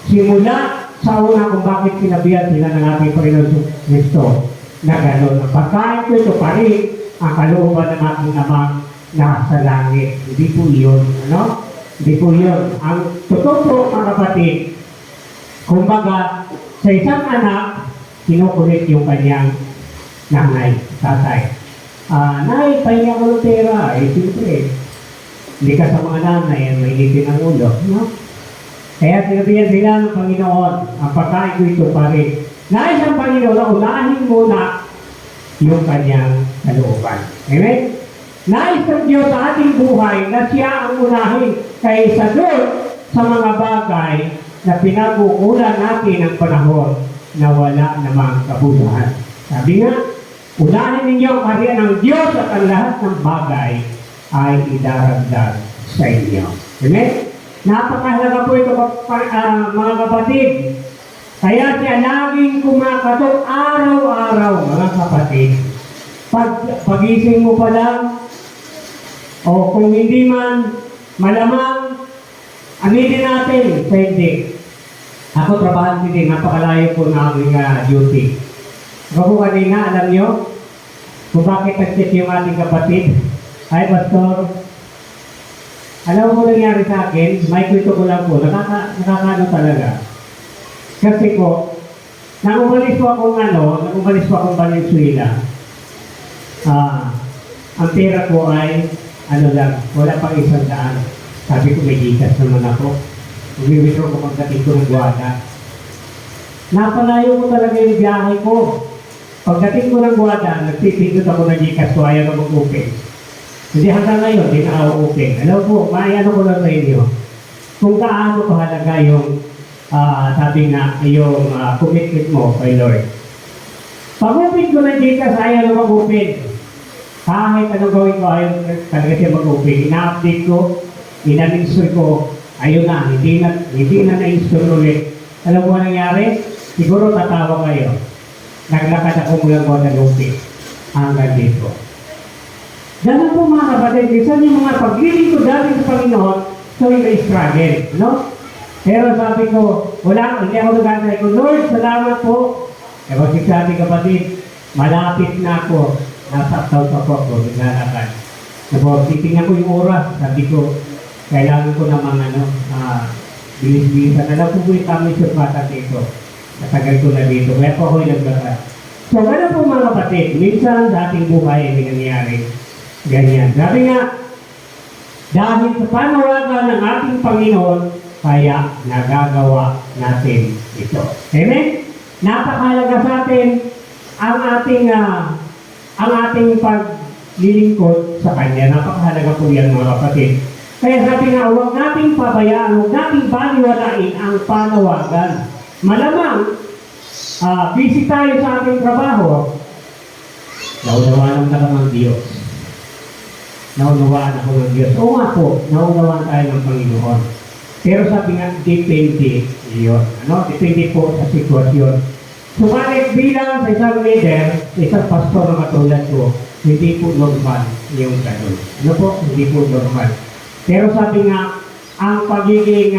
simula sa una kung bakit sinabihan sila ng ating Panginoon Kristo na gano'n. Ang pagkain ko ito pa rin ang kalooban ng ating Ama na sa langit. Hindi po yun. Ano? Hindi po yun. Ang totoo po, mga kapatid, kumbaga, sa isang anak, kinukulit yung kanyang nanay, tatay. Nay, pahinga ko ng pera. Siyempre, hindi ka sa mga nanay, may litin ang ulo. No? Kaya sinabihan sila ng Panginoon, ang pagkain ko ito pa rin. Nais ang Panginoon na unahin muna yung kanyang kalooban. Amen? Nais ng Diyos sa ating buhay na siya ang unahin kaysa doon sa mga bagay na pinagukulan natin ang panahon na wala namang kabudahan. Sabi nga, unahin ninyo ang kaharian ng Diyos at ang lahat ng bagay ay idaragdag sa inyo. Amen? Napakahalaga po ito mga kapatid. Kaya siya laging kumakatok araw-araw mga kapatid. Pagising mo pa lang, o kung hindi man, malamang Aminin natin, pwede. Ako trabahan din, napakalayo po na aming duty. Ako po kanina, alam nyo, kung bakit nag-check yung ating kapatid. Ay, Pastor, alam mo nangyari sa akin, may kwento ko lang po, nakakaano talaga. Kasi po, nang umalis po akong Valenzuela, ang pera ko ay, wala pang 100. Sabi ko, may gigas naman ako. Umiwithdraw ko pagdating ko ng Guada. Napalayo ko talaga yung biyahe ko. Pagdating ko ng Guada, nagtitindot ako ng gigas ko, ayaw na mag-open. Hindi hanggang ngayon, hindi na ako-open. Alam po, maayano ko lang sa inyo. Kung gaano kahalaga yung, sabi nga, yung commitment mo kay Lord. Pag-open ko ng gigas, ayaw na mag-open. Kahit anong gawin ko, ayaw talaga siya mag-open. Ina-update ko, ina-install ko, ayun na, hindi na na-install ulit. Alam mo ang nangyari? Siguro tatawa kayo. Naglakad ako mula Guadalupe hanggang dito. Ganun po mga kapatid, minsan yung mga pagliling ko dati sa Panginoon, so yung struggle, no? Pero sabi ko, hindi ako nagantay ko, Lord, salamat po. Kaya kasi sabi kapatid, malapit na ako, nasa taon pa po ako, naglalakad. Sabi, titingnan ko yung oras, sabi ko, kailangan ko naman bilis-bilisan. Alam ko po yung kami surpatan dito. Natagal ko na dito. Kaya po ako'y naglakad. So, gano'n po mga kapatid. Minsan sa ating buhay ay nangyayari. Ganyan. Sabi nga, dahil sa panawagan ng ating Panginoon, kaya nagagawa natin ito. Amen? Napakahalaga sa atin ang ating paglilingkod sa Kanya. Napakahalaga po yan mga kapatid. Kaya sabi nga, huwag nating pabayaan, huwag nating baliwalain ang panawagan. Malamang, busy tayo sa ating trabaho. Naunawaan na ng Diyos. Naunawaan ako ng Diyos. Oo nga po, naunawaan tayo ng Panginoon. Pero sabi nga, depende yun. Depende po sa sitwasyon. Subalit bilang sa isang leader, sa isang pastor na matulad ko, hindi po normal yung ganun. Hindi po normal. Pero sabi nga, ang pagiging,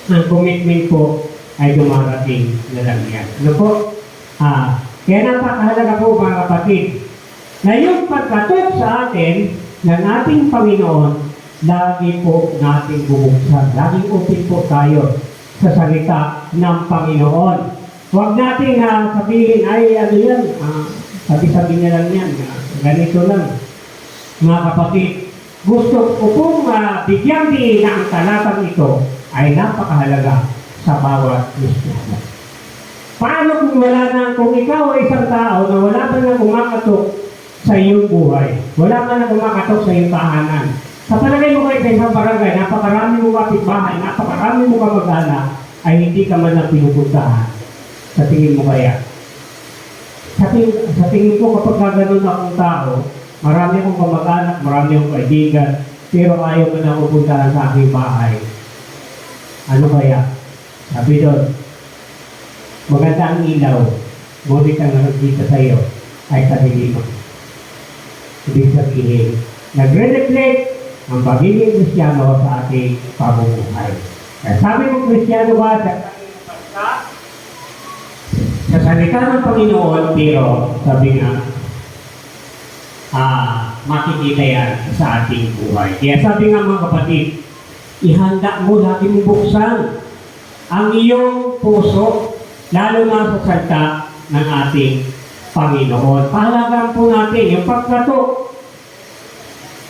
ang commitment po ay dumarating na lang yan. Kaya napakahalaga po mga kapatid, na yung pagkatok sa atin ng ating Panginoon, lagi po nating bubuksan. Laging open po tayo sa salita ng Panginoon. Huwag nating sabihin, ay ano yan, sabi-sabi niya lang yan, ganito lang. Mga kapatid, gusto ko pong bigyan din na ang talatang ito ay napakahalaga sa bawat Kristiyano. Paano kung ikaw ay isang tao na wala ka na kumakatok sa iyong buhay, wala ka na kumakatok sa iyong tahanan, sa palagay mo kayo sa isang barangay, napakarami mo kapitbahay, napakarami mo kamag-anak, ay hindi ka man na pinupuntahan. Sa tingin mo kaya? Sa tingin ko kapag gano'n akong tao, marami akong kamag-anak, marami akong kaibigan, pero ayaw ko na pupuntahan sa aking bahay. Ano kaya? Sabi doon, maganda ang ilaw, ngunit ang nakikita sa iyo ay kadiliman. Ibig sabihin, nagre-reflect ang pagiging Kristiyano sa ating pamumuhay. Kaya sabi mo, Kristiyano ba sa salita ng Panginoon, pero sabi nga, makikita yan sa ating buhay. Kaya sabi nga mga kapatid, ihanda mo, lagi mo buksan ang iyong puso, lalo na sa salita ng ating Panginoon. Pahalagaan po natin yung pagkato.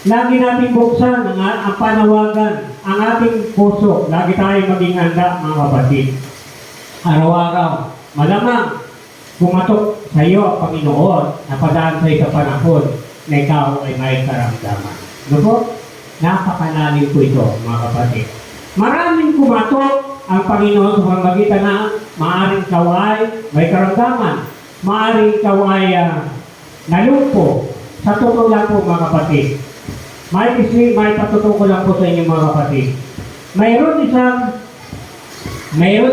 Lagi natin buksan ang panawagan, ang ating puso. Lagi tayo maging handa mga kapatid. Araw-araw, malamang pumatok sa iyo ang Panginoon na padaan sa iyo sa panahon na ikaw ay may karamdaman. Ano po? Napakalalim po ito, mga kapatid. Maraming kumatok ang Panginoon sa pamamagitan na maaaring ikaw ay may karamdaman. Maaaring ikaw ay nalumpo. Sa totoo lang po, mga kapatid. May patutuko lang po sa inyo, mga kapatid. Mayroon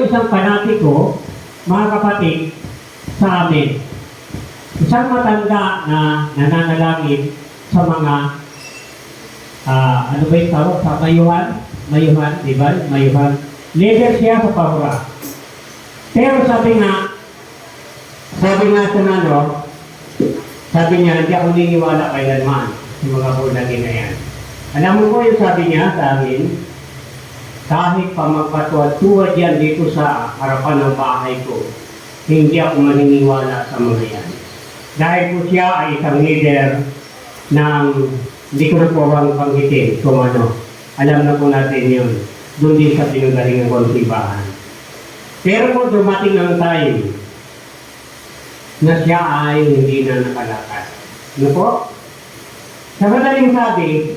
isang panatiko, mga kapatid, sa amin. Isang matanda na nananalangin sa mga ano ba yung tawag sa mayuhan, di ba? Mayuhan. Leader siya sa pahura. Pero sabi nga sa ano, sabi niya, hindi ako niniwala kailanman sa mga bulagin na yan. Alam mo po yung sabi niya sa akin, kahit pa magpatuwad-tuwad yan dito sa harapan ng bahay ko, hindi ako maniniwala sa mga yan. Dahil po siya ay isang leader ng, hindi ko na po ang panggitin kung ano. Alam na po natin yun. Doon din sa pinagaling ng konsibahan. Pero po dumating ang time na siya ay hindi na nakalakad. Ano po? Sa madaling sabi,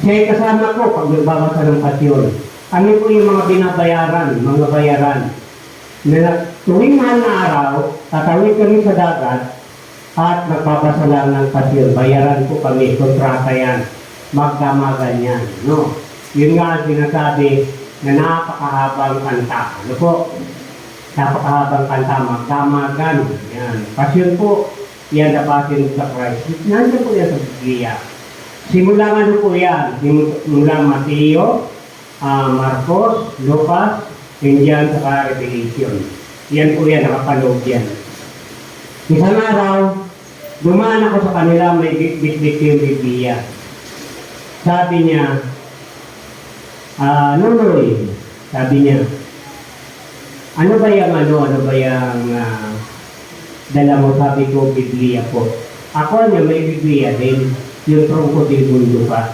siya ay kasama ko pag nagbabasa ng pasyon. Ano po yung mga binabayaran, mga bayaran, na tuwing mahal na araw, tatawid kami sa dagat at nagbabasa lang ng pasyon. Bayaran po kami, kontrata yan, magdamagan yan. No? Yun nga ang sinasabi na napakahabang kanta. Ano po? Napakahabang kanta, magdamagan. Yan. Pasyon po, yan na passion sa Christ. Nandiyan po yan sa Biblia. Simulang ano po yan? Simulang Mateo, Marcos, Lucas, Indian, saka Revelation. Yan po yan, nakapanood yan. Isang araw, dumaan ako sa kanila, may bit-bit yung Biblia. Sabi niya, Nunoy, sabi niya, ano ba yung dala mo? Sabi ko, Biblia po. Ako niya may Biblia din, yung trungko din mundo pa.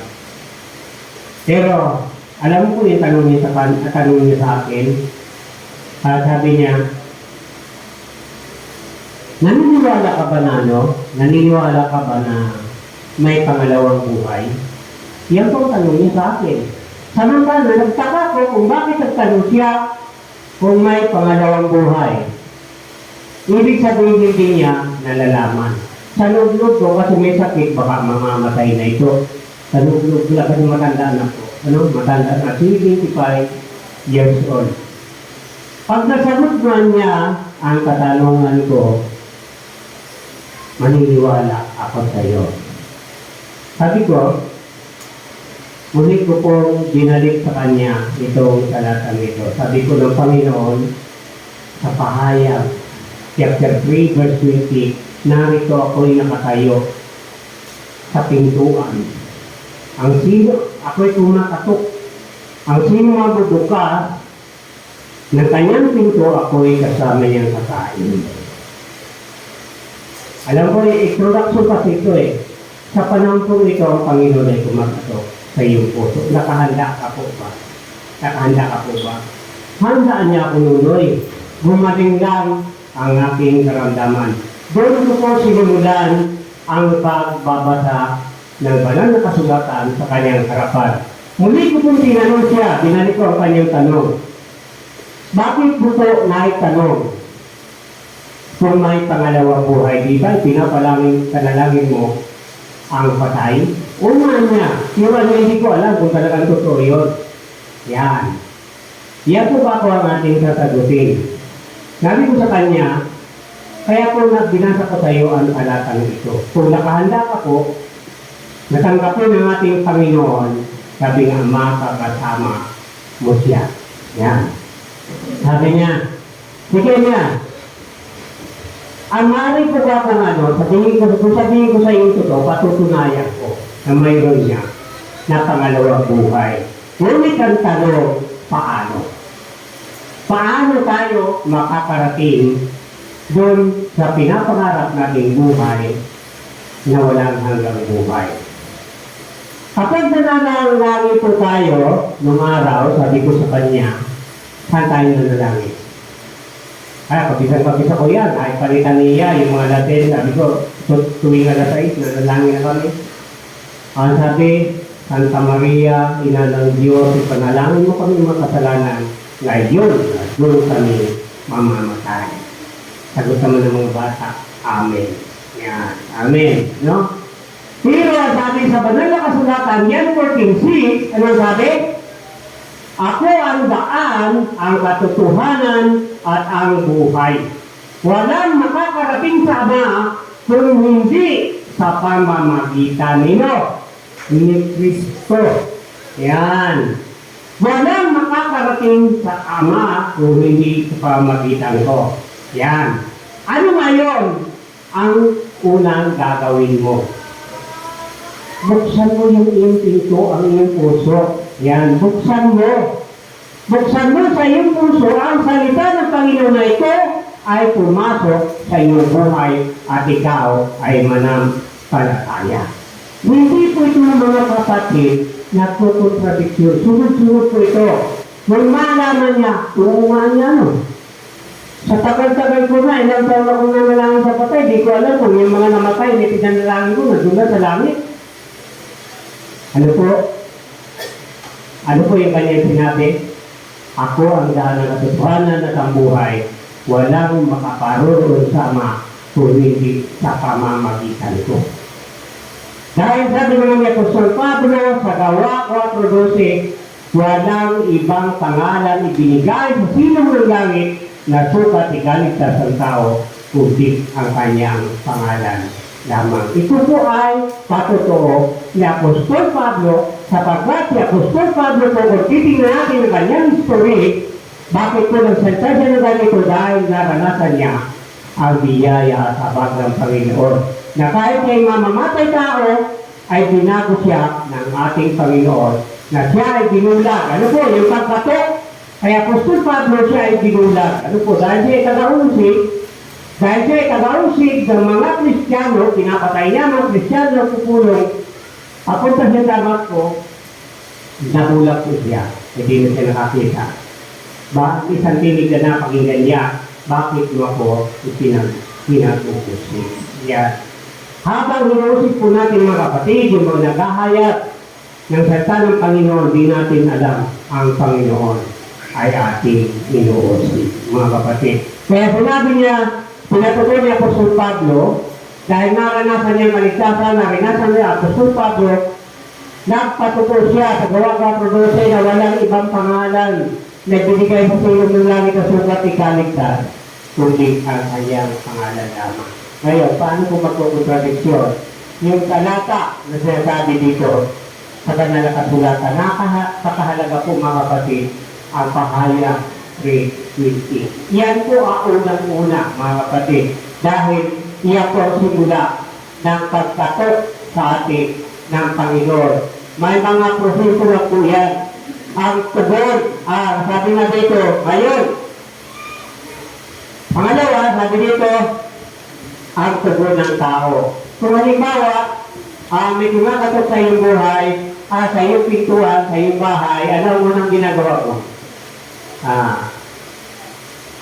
Pero, alam mo po yung tanong niya sa akin, sabi niya, naniniwala ka ba na Naniniwala ka ba na may pangalawang buhay? Yan po ang tanong niya sa akin. Samantala, nagtaka ko kung bakit nagtanong siya kung may pangalawang buhay. Ibig sabihin hindi niya nalalaman. Sa loob-loob ko, kasi may sakit, baka mamamatay na ito. Sa loob-loob ko, kasi matanda na po. Matanda na, 75 years old. Pag nasagot man niya ang katanungan ko, maniniwala ako sa iyo. Sabi ko, muli ko pong binalik sa kanya itong talatang ito. Sabi ko ng Panginoon, sa pahayag, chapter 3, verse 20, narito ako'y nakatayo sa pintuan. Ako'y kumakatok. Ang sino mabubuka ng kanyang pinto, ako'y kasama niyang kakain. Alam ko, introduction kasi ito eh. Sa panahon po ito, ang Panginoon ay kumakatok sa iyong puso. Nakahanda ka po ba? Nakahanda ka po ba? Handaan niya ako nunoy. Gumaling lang ang aking karamdaman. Doon ko po sinimulan ang pagbabasa ng banal na kasulatan sa kanyang harapan. Muli ko pong tinanong siya, binalik ko ang kanyang tanong. Bakit po po naitanong? Kung may pangalawang buhay, di ba pinapalangin mo ang patay? Una niya, hindi ko alam kung talagang totoo yun. Yan. Yan po ba ako ang ating sasagutin? Sabi ko sa kanya, kaya po binasa ko sa iyo ang talatang ito. Kung nakahanda ka po, natanggap po ng ating Panginoon, sabi nga, makakasama mo siya. Yan. Sabi niya, sige niya, ang maaari ko ba kung sabihin ko sa iyo ito, patutunayan ko na mayroon niya na pangalawang buhay. Ngunit ang tanong, paano? Paano tayo makakarating doon sa pinapangarap nating buhay na walang hanggang buhay? Kapag nananalangin po tayo nung araw, sabi ko sa kanya, saan tayo nanalangin? Pabisa ko yan, ay palitan niya yung mga Latin, sabi ko, tuwing alas 6, nanalangin na kami. Ang sabi, Santa Maria, Ina ng Diyos, ipanalangin mo kami mga kasalanan, ngayon, doon kami mamamatay. Sagot naman ng mga bata, Amen. Yan, Amen. No? Pero sabi sa banal na kasulatan, yan 14:6, ano sabi? Ako ang daan, ang katotohanan, at ang buhay. Walang makakarating sa Ama kung hindi sa pamamagitan ninyo. ni Kristo. Yan. Walang makakarating sa Ama kung hindi sa pamagitan ko. Yan. Ano ngayon ang unang gagawin mo? Buksan mo yung iyong pinto, ang iyong puso. Yan, buksan mo. Buksan mo sa iyong puso, ang salita ng Panginoon na ito ay pumasok sa iyong buhay at ikaw ay manampalataya. Hindi po ito ng mga kapatid na kontradiksyon. Sunod-sunod po ito. Nung malaman niya, tuungan niya, no? Sa tagal-tagal ko na, ilang taon ako nanalangin sa patay, di ko alam kung yung mga namatay, may pinanalangin ko, nagdula sa langit. Ano po? Ano po yung kanyang sinabi? Ako ang daan ng katotohanan at ang buhay. Walang makaparoon sa Ama kung hindi sa pamamagitan ko. Dahil sabi naman ni Apostol Pablo sa Gawa 4:12, walang ibang pangalan ibinigay sa silong ng langit na sukat igaligtas ang tao kundi ang kanyang pangalan lamang. Ito po ay patotoo ni Apostol Pablo sapagkat si Apostol Pablo po kung titingnan natin ang kanyang history, bakit po nagsalita siya ng ganito dahil naranasan niya ang biyaya sa habag ng Panginoon na kahit ay mamamatay tao ay binago siya ng ating Panginoon na siya ay binulag. Ano po, yung pagkato kay Apostol Pablo siya ay binulag. Ano po, dahil siya ay tagausig ng mga Kristiyano, pinapatay niya mga Kristiyano na pupulong. Papunta siya sa Damasco, nabulag po siya. Hindi na siya nakakita. Isang tinig na napakinggan niya, bakit mo ako pinag-uusig? Yan. Habang hinuusig po natin mga kapatid, yung mga naghahayat ng salita ng Panginoon, di natin alam ang Panginoon ay ating inuusig, mga kapatid. Kaya sinabi niya, pinatutunan niya Apostol Pablo, dahil naranasan niya maligtasan, naranasan niya Apostol Pablo, nagpatutunan siya sa Gawa 4:12 na walang ibang pangalan na binigay sa silong ng langit na sukat ikaligtas, kundi ang kanyang pangalan lamang. Ngayon, paano kung magkukontradiksyon? Yung talata na sinasabi dito sa kanila kasulatan, napakahalaga po mga kapatid, ang pahayag 3:20. Yan po ang unang-una mga kapatid, dahil iyan po ang simula ng pagkatok sa atin ng Panginoon. May mga proseso na po yan. Ang tugon, sabi na dito, ngayon. Pangalawa, sabi dito, ang tugon ng tao. Kung halimbawa, may kumakatok sa iyong buhay, sa iyong pintuan, sa iyong bahay, ano ang unang ginagawa mo?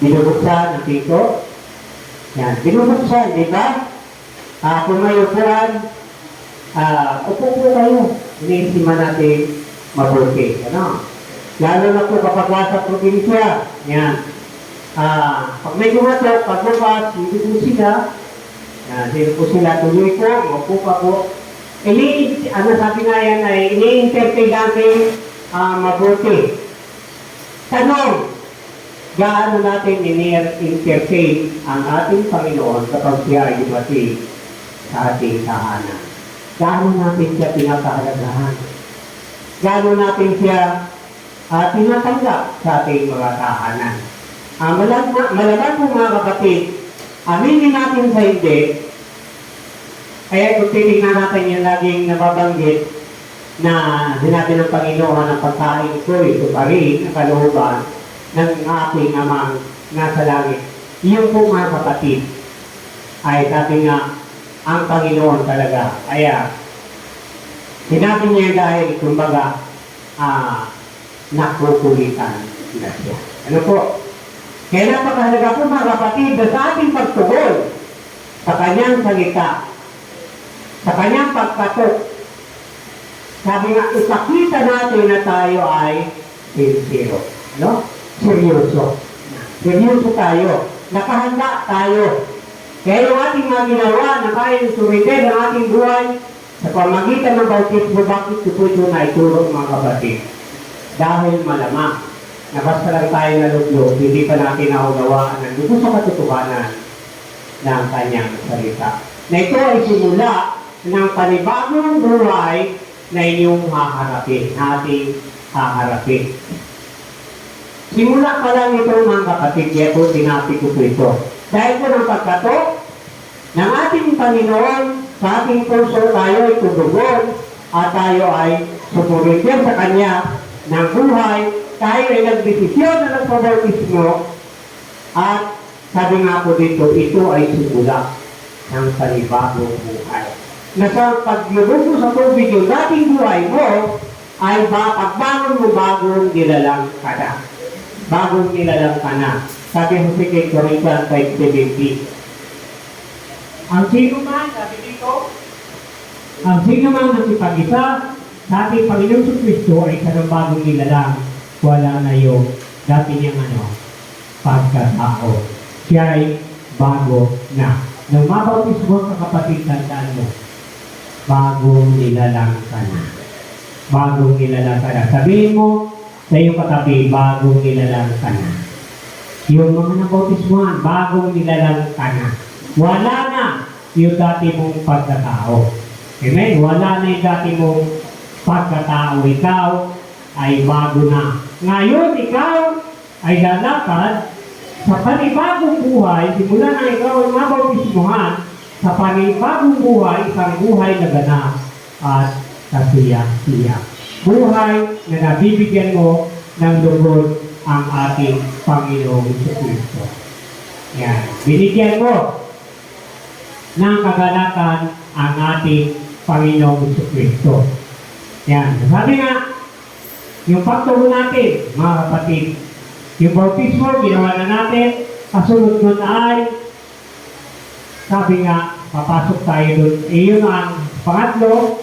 Binubuksan ang pinto. Yan, binubuksan, di ba? Kung may upuan, upo po kayo. Iniisiman natin mabuti. Ano? Lalo na po kapag nasa probinsya. Yan. Pag may gumatok, pagbukas, hindi po sila. Hindi po sila tuloy po, upo pa po. Sabi nga yan ay ini-entertain natin mabuti. Tanong, gaano natin ini-entertain ang ating Panginoon kapag siya ay dumating sa ating tahanan? Gaano natin siya pinakahalagahan? Gaano natin siya tinatanggap sa ating mga tahanan? Malaman po mga kapatid, aminin natin sa hindi, kaya kung titignan natin yung laging nababanggit na sinabi ng Panginoon ng pagkain ko, ito pa rin ang kalooban ng aking amang nasa langit. Iyon po mga kapatid ay sabi nga ang Panginoon talaga. Kaya sinabi niya dahil kumbaga nakukulitan na siya. Ano po? Kaya napakahalaga po mga kapatid na sa ating pagtugon sa kanyang salita, sa kanyang pagkatok. Sabi nga, ipakita natin na tayo ay sincero. No? Seryoso. Seryoso tayo. Nakahanda tayo. Kaya yung ating mga ginawa na kaya sumite ng ating buhay sa pamagitan ng bautismo, bakit ito na ituro mga kapatid? Dahil malamang na basta lang tayo nalublog, hindi pa natin naunawaan ng dugo sa katotohanan ng kanyang salita. Na ito ay simula ng panibagong buhay na inyong haharapin, ating haharapin. Simula pa lang ito mga kapatid, kaya po sinabi ko po ito. Dahil po ng pagkato ng ating Panginoon sa ating puso, tayo ay tutugon at tayo ay supurin sa Kanya ng buhay. Tayo ay nagdesisyon na nagpabautismo at sabi nga po dito, ito ay simula ng panibagong buhay. Na sa paglubog mo sa tubig yung dating buhay mo, ay pagbangon mo bagong nilalang ka na. Bagong nilalang ka na. Sabi mo si King Corinthians 5:17. Ang sino man, sabi dito, ang sino man nagsipag-isa sa ating Panginoon sa Kristo ay isang bagong nilalang. Wala na yung dati niyang pagkatao. Siya ay bago na. Nung mabautismo ka kapatid, tandaan mo, bagong nilalang ka na. Bagong nilalang ka na. Sabihin mo sa iyong katabi, bagong nilalang ka na. Yung mga nabautismohan, bagong nilalang ka na. Wala na yung dati mong pagkatao. Amen? Wala na yung dati mong pagkatao. Ikaw ay bago na. Ngayon, ikaw ay lalakad sa panibagong buhay, simula na ikaw ay mabautismohan, sa panibagong buhay, isang buhay na ganap at kasiya-siya. Buhay na nabibigyan mo ng lugod ang ating Panginoong Kristo. Yan. Binigyan mo ng kagalakan ang ating Panginoong Kristo. Yan. Sabi nga, yung pagtubo natin, mga kapatid, yung bautismo, ginawa na natin, kasunod nun ay, sabi nga, papasok tayo dun. Iyon ang pangatlo,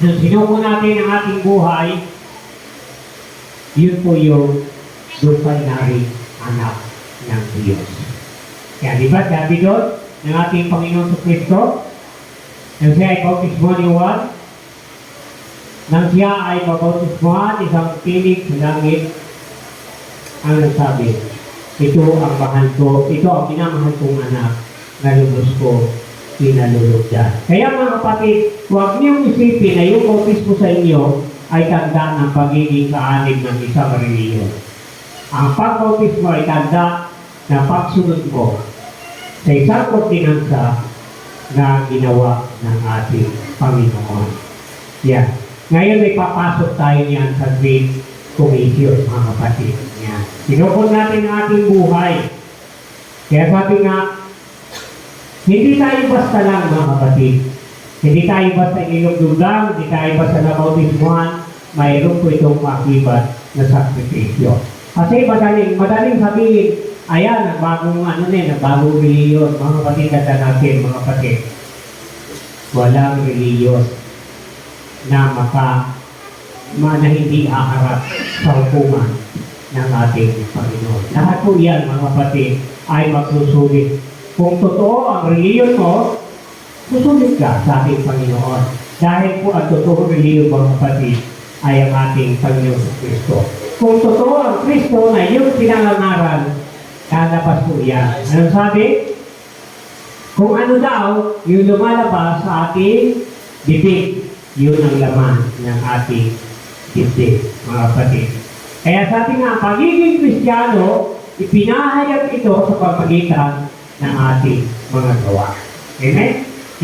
nung sinuko natin ang ating buhay, yun po yung lupay na rin anak ng Diyos. Kaya di ba, sabi doon, ng ating Panginoon sa Kristo, nang siya ay bautismo ni Juan, nang siya ay mabautismohan, isang pinig sa langit, ang nagsabi, ito ang mahal ko, ito ang pinamahal kong anak, na lubos ko, pinalulugdan. Kaya mga kapatid, huwag niyong isipin na yung bautismo sa inyo ay tanda ng pagiging kaanib ng isang reliyon. Ang pagbautismo ay tanda ng pagsunod mo sa isang ordinansa na ginawa ng ating Panginoon. Yan. Ngayon ay papasok tayo niyan sa Great Commission, mga kapatid. Yan. Sinukod natin ang ating buhay. Kaya sabi nga, hindi tayo basta lang, mga kapatid. Hindi tayo basta ilugdugang, hindi tayo basta nabautismuhan, mayroon po itong makibat na sakripisyo. Kasi madaling sabihin, ayan, nagbagong nagbagong reliyon, mga kapatid, kata natin, mga kapatid. Walang reliyon na na hindi haharap sa hukuman ng ating Panginoon. Lahat po yan, mga kapatid, ay magsusulit. Kung totoo ang reliyon mo, susulit ka sa ating Panginoon. Dahil po ang totoo reliyon, mga kapatid, ay ang ating Panginoon sa Kristo. Kung totoo ang Kristo na iyong pinangangaral, lalabas po yan. Anong sabi? Kung ano daw, yung lumalabas sa ating bibig, yun ang laman ng ating dibdib, mga kapatid. Kaya sa ating nga, pagiging Kristiyano, ipinahayag ito sa pamagitan ng ating mga gawa. Amen?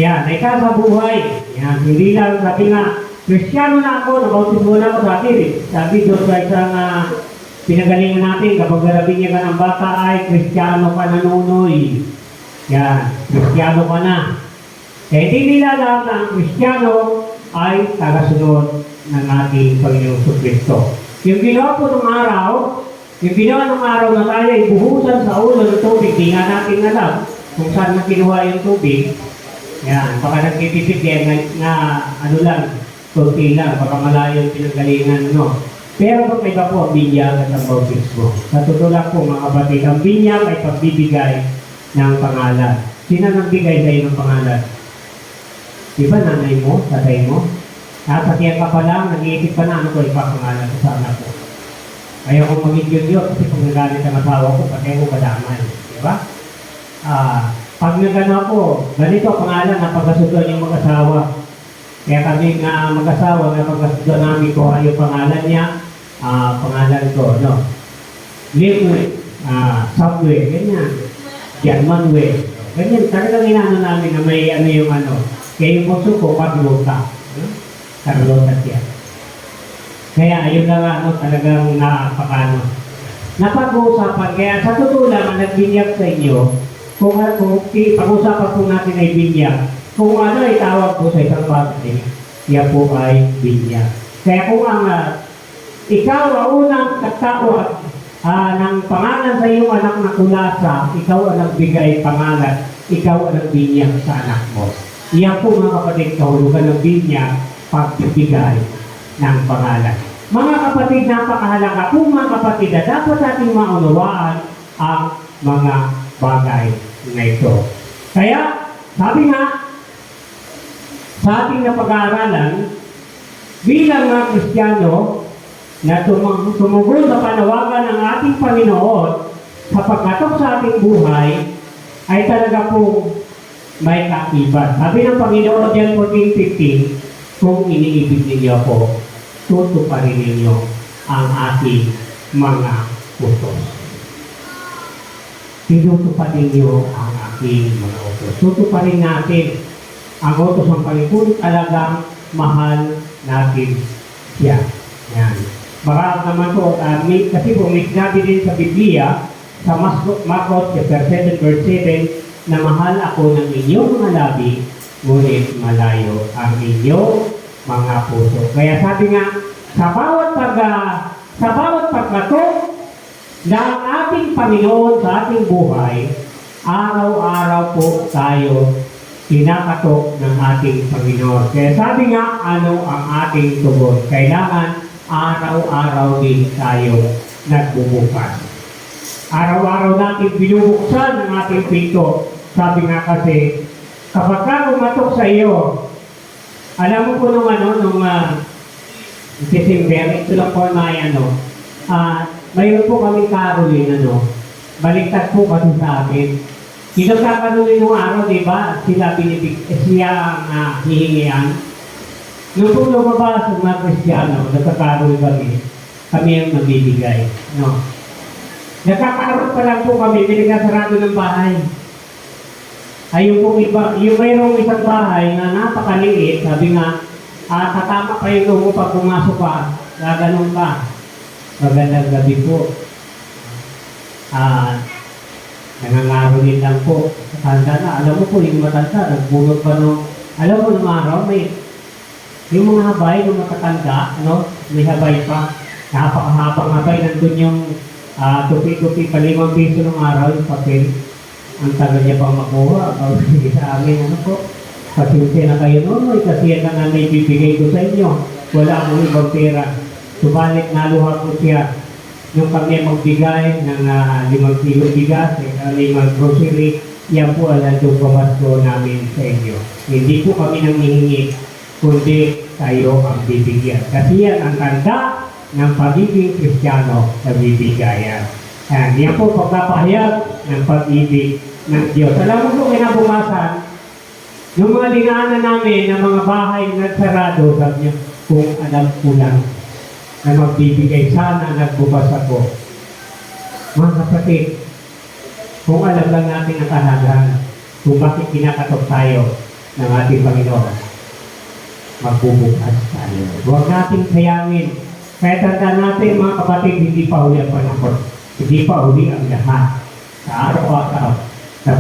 Yan, ikaw sa buhay. Yan, hindi lang sabi nga, Kristiyano na ako, nabautismo na ako dati. Sabi doon sa isang pinagalingan natin, kapag garabing ka ng bata ay Kristiyano ka na nunoy. Yan, Kristiyano ka na. Kaya hindi nila alam na ang Kristiyano ay tagasunod ng ating Panginoong Kristo. Yung ginawa po ng araw, na tayo ay buhusan sa ulo ng tubig, di nga natin alam kung saan na kinuha yung tubig. Yan, baka nagtitipid yan na lang, kunti lang, baka malayo yung pinanggalingan, no? Pero may iba po ang binyag at ang bautismo. Sa totoo lang po, mga kapatid, ang binyag ay pagbibigay ng pangalan. Sino nagbigay sa iyo ng pangalan? Di ba nanay mo, tatay mo? Sa tiyan ka pa lang, nag-iisip ka na, ano ko ipapangalan ko sa anak ko. Ayaw kong maging yun kasi kung nagalit ang asawa ko, pati ko kadamay. Di ba? Pag nagano ako, ganito ang pangalan na pagkasudan yung mag-asawa. Kaya kami nga mag-asawa na pagkasundo namin ko ano yung pangalan niya, pangalan ko, no? Live Subway, ganyan. German way. Ganyan, talagang inano namin na may ano yung ano. Kaya yung puso ko, Carlota. Carlota siya. Kaya ayun lang ano, talagang napakano. Napag-uusapan, kaya sa totoo lang, nagbinyag sa inyo, kung pag-usapan po natin ay binyag, kung ano ay tawag po sa isang bagay, yan po ay binyag. Kaya kung ang ikaw ang unang katao ng pangalan sa iyong anak na kulasa, ikaw ang nagbigay pangalan, ikaw ang nagbinyag sa anak mo. Iyan po mga kapatid, kahulugan ng binyag, pagbibigay ng pangalan. Mga kapatid, napakahalaga po mga kapatid na dapat nating maunawaan ang mga bagay na ito. Kaya, sabi nga, sa ating napag-aaralan, bilang mga Kristiyano, na tumugon sa panawagan ng ating Panginoon sa pagkatok sa ating buhay, ay talaga po may kaiba. Sabi ng Panginoon John 14:15, kung iniibig ninyo ako, tutuparin ninyo ang aking mga utos. Tinutuparin ninyo ang aking mga utos. Tutuparin natin ang utos ng Panginoon, talagang mahal natin siya. Yan. Baka naman po, kasi po may sinabi din sa Biblia, sa Marcos chapter 7 verse 7, na mahal ako ng inyong mga labi, ngunit malayo ang inyong mga puso. Kaya sabi nga, sa bawat pagkatok ng ating Panginoon sa ating buhay, araw-araw po tayo pinakatok ng ating Panginoon. Kaya sabi nga, ano ang ating tugon? Kailangan araw-araw din tayo nagbubukas. Araw-araw natin binubuksan ang ating pinto. Sabi nga kasi, kapag ka kumatok sa iyo, alam mo po nung December, ito lang po na mayroon po kaming Caroline, baliktad po kasi sa akin. Kinagkakaroon nung araw, di ba? Siya ang hihingian. Nung po lumabas ang mga Kristiyano, nagkakaroon kami ang nabibigay. No? Nagkakaroon pa lang po kami, pinagkasarado ng bahay. Ayun po iba, yung mayroong isang bahay na napakaliit, sabi nga, tatama pa yung pag pumasok ka, gaganon ka. Magandang gabi po. Nangangaroon lang po. Tanda na, alam mo po, yung matanda, nagbunod pa nung, alam mo nung araw, yung mga habay, yung matatanda, may habay pa. Napakahabang habay, nandun yung tupi-tupi pa 5 piso ng araw, yung papel. Ang tagal niya pang makuha, sa amin, pasensya na kayo noon, kasi yan na may bibigay ko sa inyo. Wala akong ibang pera. Subalit, naluha ko siya. Nung kami magbigay ng 5 kilo bigas, 5 grocery, yan po ang yung pamasko namin sa inyo. Hindi po kami nanghihingi, kundi tayo ang bibigyan. Kasi yan ang tanda ng pagiging Kristiyano na bibigayan. Yan po pagpapahayag ng pag-ibig ng Diyos. Alam mo po kinabukasan, yung mga linaanan namin ng mga bahay na nagsarado, sabi niyo, kung alam ko lang na magbibigay, sana nagbukas ako. Mga kapatid, kung alam lang natin ang kahalagan, kung bakit kinakatok tayo ng ating Panginoon, magbubukas tayo. Huwag natin sayangin. Kaya tanda natin mga kapatid, hindi pa huli ang panahon. Hindi pa huli ang lahat. Sa araw-araw, sa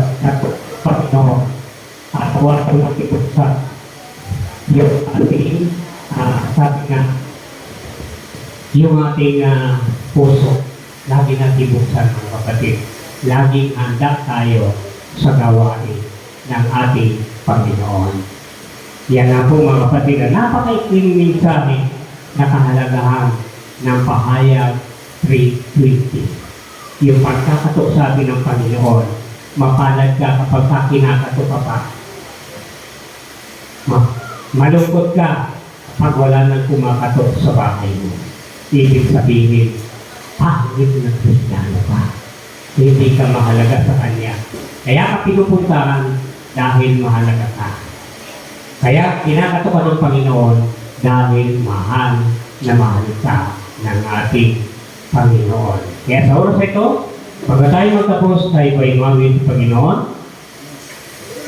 Panginoon, at huwag ko nakikipagsak yung ating, sabi nga, yung ating puso, lagi natin buksan mga kapatid. Laging handa tayo sa gawain ng ating Panginoon. Yan na po mga kapatid, napakaikling mensahe na kahalagahan ng pahayag 3:20. Yung pagkakatok sabi ng Panginoon, mapalad ka kapag kinakatok ka pa. Malungkot ka pag wala nang kumakatok sa bahay mo. Ibig sabihin, pangit na Kristiyano ka. Hindi ka mahalaga sa Kanya. Kaya ka pinupuntahan dahil mahalaga ka. Kaya kinakatukan ng Panginoon dahil mahal na mahal ka ng ating Panginoon. Kaya sa oras ito, pag tayo magtapos, tayo ay umawit sa Panginoon.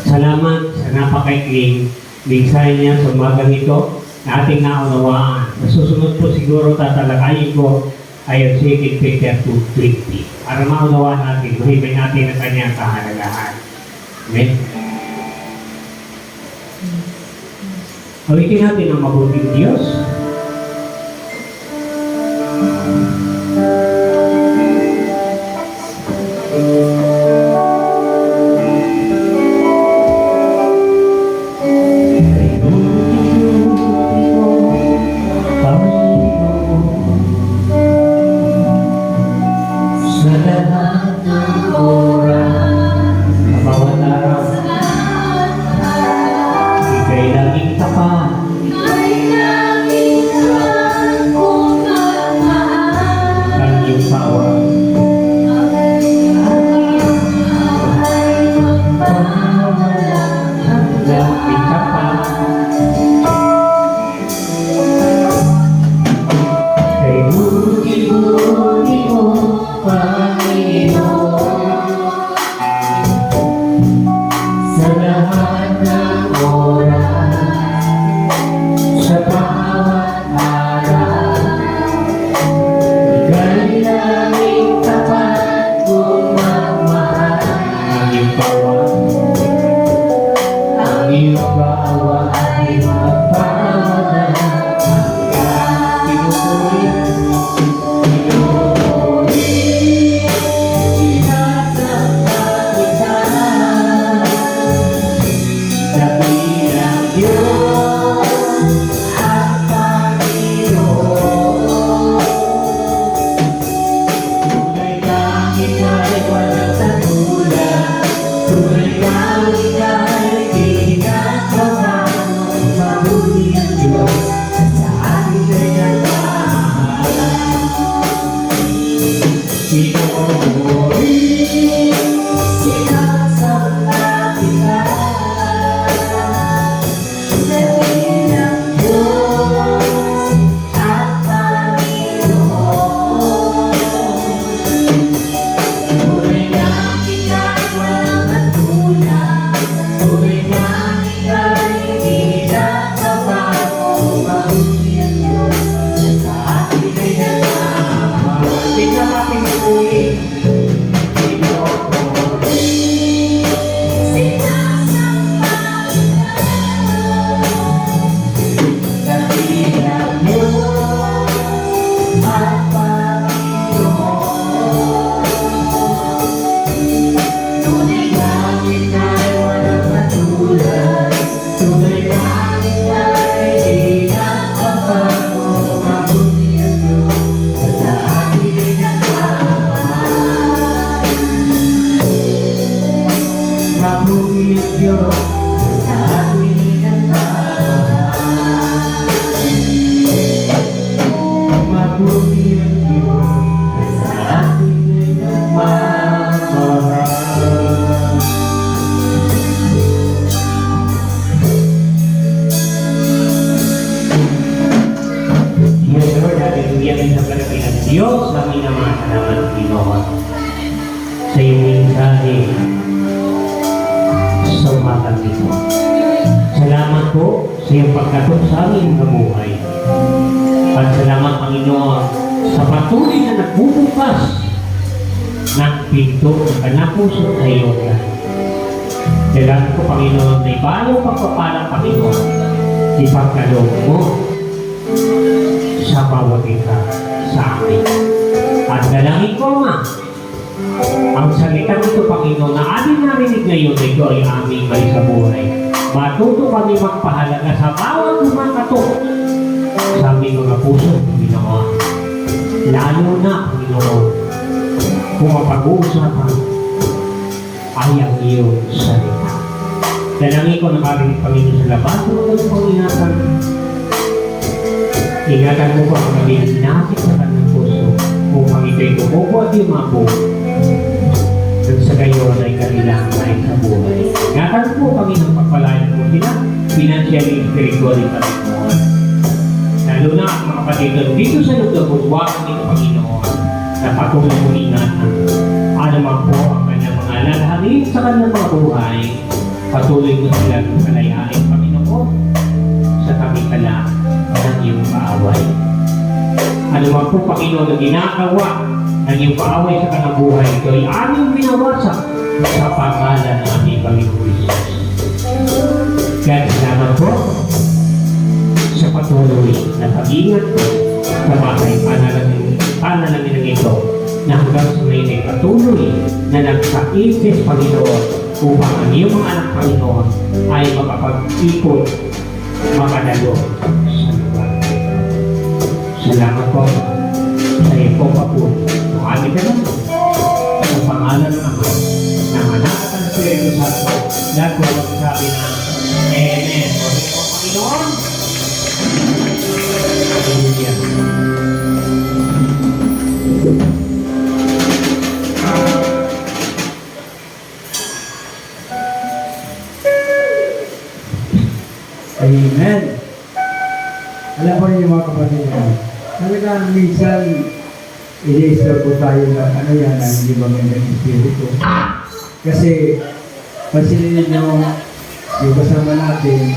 Salamat sa napakaikling mensahe niya sa umagang ito na ating naunawaan. Sa susunod po siguro tatalakayin ko ay ang 2 Peter 2:20 para maunawaan natin, mahimay natin ang kanyang kahalagahan. Amen? Awitin natin ang mabuting Diyos.
Sa lahat ng oras, sa bawat araw, ika'y laging tapat. Ang iyong power. Laging tapat. Kay budi-budi mo, Panginoon. Sa lahat ng oras, sa bawat araw, ika'y laging tapat kung magmahal. Ang iyong bawat, ang iyong bawat ay magpapadala. Hanggang pinupuri, sinasamba kita. Dakilang Diyos at Panginoon. Tunay kang ika'y walang katulad. Tunay kang ika'y di nagbabago. Mabuti ang Diyos sa ating kanyang pinupuri, sinasamba kita. Dakilang Diyos at Panginoon. Tunay kang ika'y walang katulad. Tunay kang ika'y di nagbabago. Mabuti ang Diyos sa ating kanyang tingnan natin ang uwi. Dakilang Diyos at Panginoon. Tunay kang ika'y walang katulad. Tunay kang ika'y di nagbabago. Mabuti ang Diyos sa ating pinagmamahal. Mabuti ang Diyos sa ating pinagmamahal. Mabuti ang Diyos sa ating pinagmamahal.
Yes, Lord, hallelujah, sa kalapit ng Diyos, ang minamahal ng Panginoon. Sa iyong mensahe sa umagang ito. Salamat po sa iyong pagkatok sa aming kabuhay. At salamat, Panginoon, sa patuloy na nagbubukas ng pinto ng kanyang puso sa iyo. Kailangan ko, Panginoon, na ibayong pagpapalang, Panginoon, ipagkaloob mo sa bawat isa sa amin. At dalangin ko, Ama, ang salitang ito, Panginoon, na aming narinig ngayon, ito ay aming may sa buhay. Matuto kami magpahalaga sa bawat lumakatok sa aming mga puso, Panginoon. Lalo na, Panginoon, kung mapag-uusapan ay ang iyong salita. Dalangin ko na kami, Panginoon, sa labas ng mga pangingatan. Ingatan mo pa ang maging natin sa kanyang puso upang ito'y tumubo at yumapo at sa gayon ay kanilang ay sa buhay. Ingatan po, Panginoon, pagpalayan mo sila financially, spiritually, Panginoon. Lalo na mga kapatid, dito sa lugar po, huwakan nito, Panginoon, na patuloy mo ingatan. Ano man po ang kanyang mga lalhanin sa kanyang mga buhay, patuloy mo silang palayain, Panginoon, sa kamikala ng iyong kaaway. Ano man po, Panginoon, na ginagawa ng iyong kaaway sa kanyang buhay, ito ay aming binawasak sa pangalan ng aming Panginoon Jesus. Kaya salamat po sa patuloy na pag-ingat sa bahay panalamin ng ito na hanggang sa ngayon ay patuloy na nagsa-isis, Panginoon, upang ang iyong mga anak, Panginoon, ay makapag-ikot, makadalo sa lugar. Salamat po sa iyo po, Papo. Ang aming ganun sa pangalan ng Ama, ng Anak at ng Espiritu Santo, lahat po magsasabi na Amen. Panginoon, Hallelujah.
Amen. Alam po niyo mga kapatid ko, talagang minsan i-disturb po tayo na ano yan, na hindi ba may nag-espiritu. Kasi, pansinin niyo, yung kasama natin,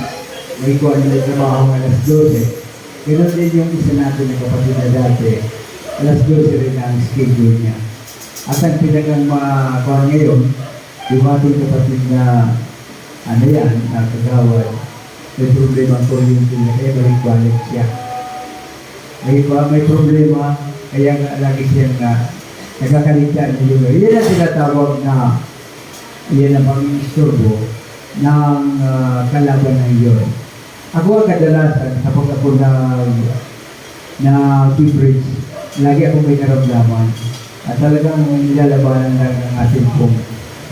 may kuha nila trabaho alas 12. Ganun din yung isa natin na kapatid na dati, alas 12 rin ang schedule niya. At ang pinagang mga kuha ngayon, yung ating kapatid na ano yan, nakagawad, may problema po yung pinakaya, may quality siya. May problema, kaya nga lagi siyang nagkakalitan. Yan ang tinatawag na yan ang pang-isturbo ng kalaban ng Diyos. Ako ang kadalasan, kapag ako na beverage, lagi ako may naramdaman. At talagang nilalabanan lang ng ating pong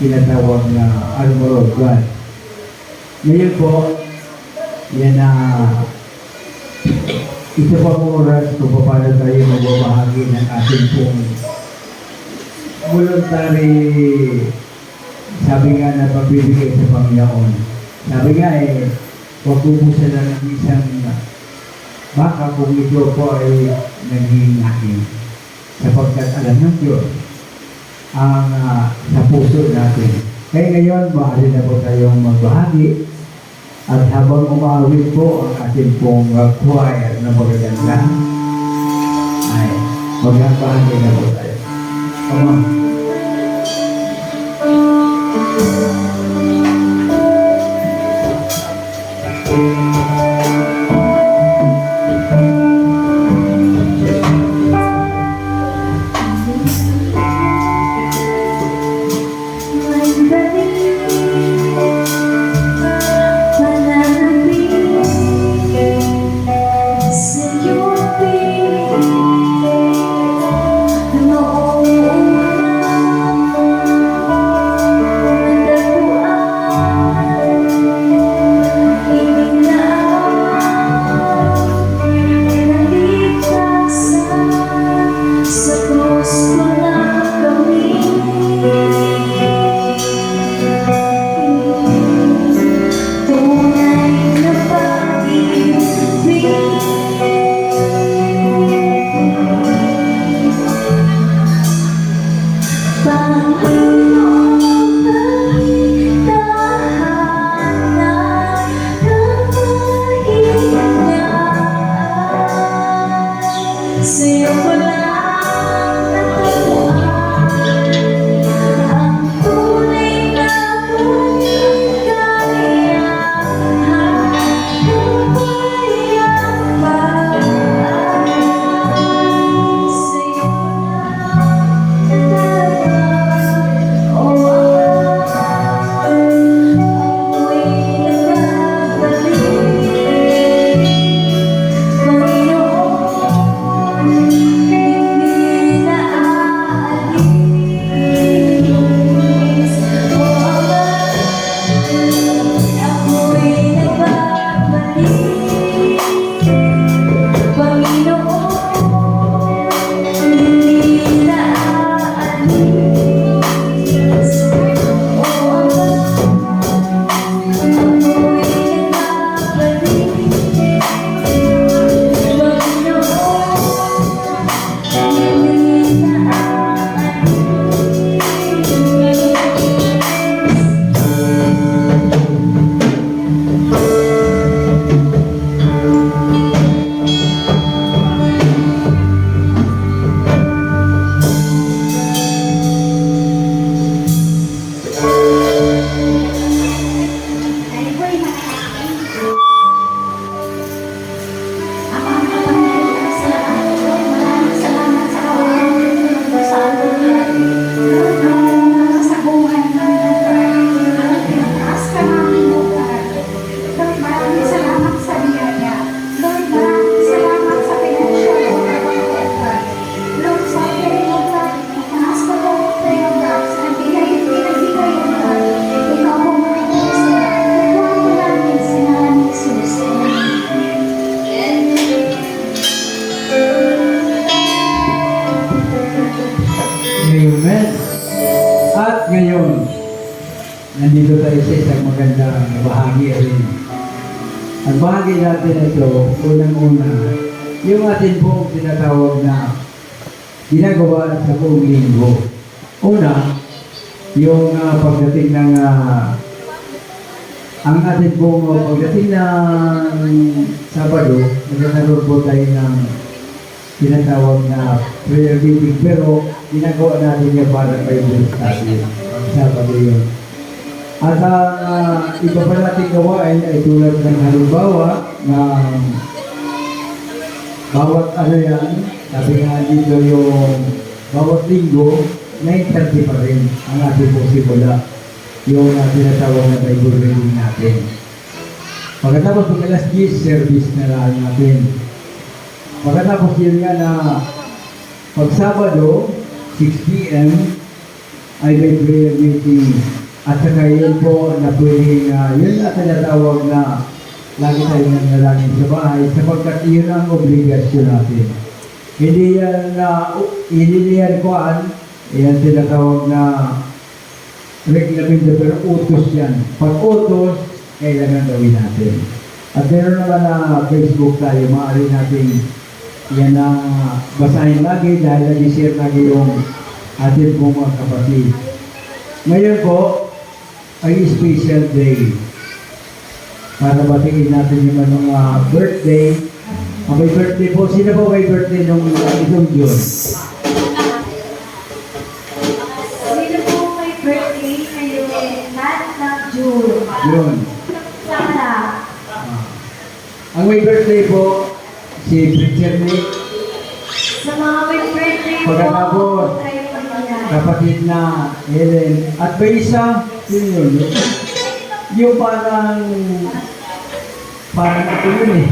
tinatawag na armor of God. Ngayon po, yan na ito pa po oras kung paano tayo magbabahagi ng ating pong voluntary, sabi nga na pagbibigay sa Panginoon. Sabi nga huwag ubusan na ng isang baka kung ito po ay naging akin. Sapagkat alam ng Diyos ang sa puso natin. Kaya ngayon, maaari na po tayong magbahagi. At habang umawit po ang ating pong choir na magaganda, ay magbahagi na po tayo. Come on.
Oh
At ngayon, nandito tayo sa isang magandang bahagi rin. Ang bahagi natin na ito, unang-una, yung atin pong tinatawag na ginagawa sa buong linggo. Una, yung pagdating ng ang atin pong pagdating ng Sabado, nagkakaroon po tayo ng tinatawag na prayer meeting, pero ginagawa natin yan para Bible study. Sabado yun. At iba pa natin gawain ay tulad ng halimbawa ng bawat ano yan, sabi nga dito yung bawat linggo, 9:30 pa rin ang ating pong simula. Yung tinatawag na Bible reading natin. Pagkatapos pag alas 10, service na lang natin. Pagkatapos yun nga na pag Sabado, 6 p.m. ay may prayer meeting. At saka yun po na pwedeng yun na tinatawag na lagi tayo nanalangin sa bahay sapagkat yun ang obligasyon natin. Hindi yan kuhaan, yan tinatawag na reglamento, pero utos yan. Pag utos, kailangan gawin natin. At meron naman na Facebook tayo, maaari natin yan na basahin lagi dahil nag-share lagi yung atin pong mga kapatid. Ngayon po, ay special day para batiin natin yung mga birthday. May birthday po. Sino po may birthday nung itong June?
Sino po may birthday ngayon? Lahat ng June.
June.
Sana.
Ang may birthday po, si Preacher Nick,
Sa mga may birthday po,
Pagkatapos.
tayo pagkakas.
kapatid na Helen, at may isa, sino yun? Yung parang ito yun eh.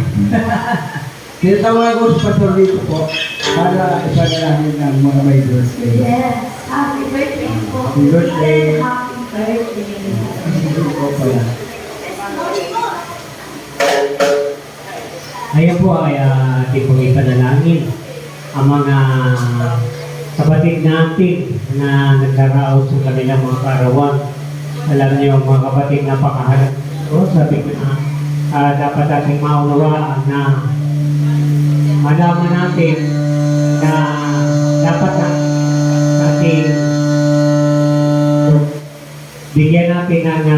Tinatawag ko sa pastor dito po para ipanalangin ng mga may birthday.
Yes. Happy birthday po.
Happy birthday.
Happy birthday.
Ito po pala.
Ayan po ay di po ipanalangin ang mga kapatid natin na nagkaraos sa kanilang mga kaarawan. Alam niyo mga kapatid, napakaharap. Sabi ko na dapat ating maunawaan na malaman natin na dapat natin bigyan natin ng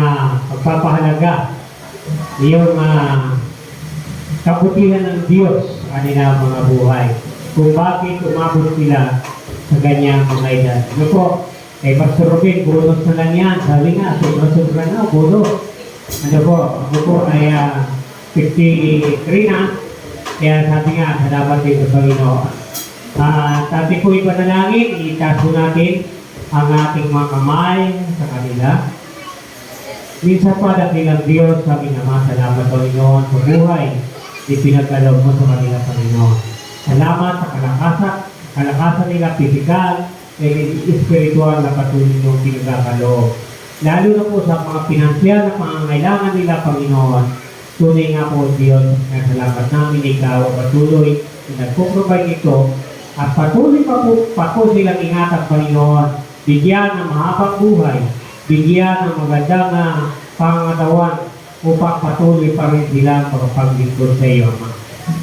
pagpapahalaga yung kabutihan ng Diyos sa kanilang mga buhay. Kung bakit umabot sila sa ganyang mga edad. Ano po? Kay Pastor Robin, bonus na lang yan. Sabi nga, sobra-sobra na, bonus. Ano po? Ako po ay 53 na. Kaya sabi nga, salamat din sa Panginoon. Sabi ko ipanalangin, itaas natin ang ating mga kamay sa kanila. Minsan pa dakilang Diyos, sabi naman, salamat Panginoon sa buhay. Ipinagkalaw mo sa kanila, Panginoon. Salamat sa kalakasan nila, pisikal, espiritual na patuloy yung pinagkakaloob. Lalo na po sa mga pinansyal na pangangailangan nila, Panginoon. Tunay nga po, Diyos, na salamat namin ikaw patuloy na nagpo-provide ito at patuloy pa po silang ingatan, Panginoon. Bigyan ng mahabang buhay, bigyan ng magandang pangatawan upang patuloy pa rin sila pagpaglingkod sa iyo, Ama.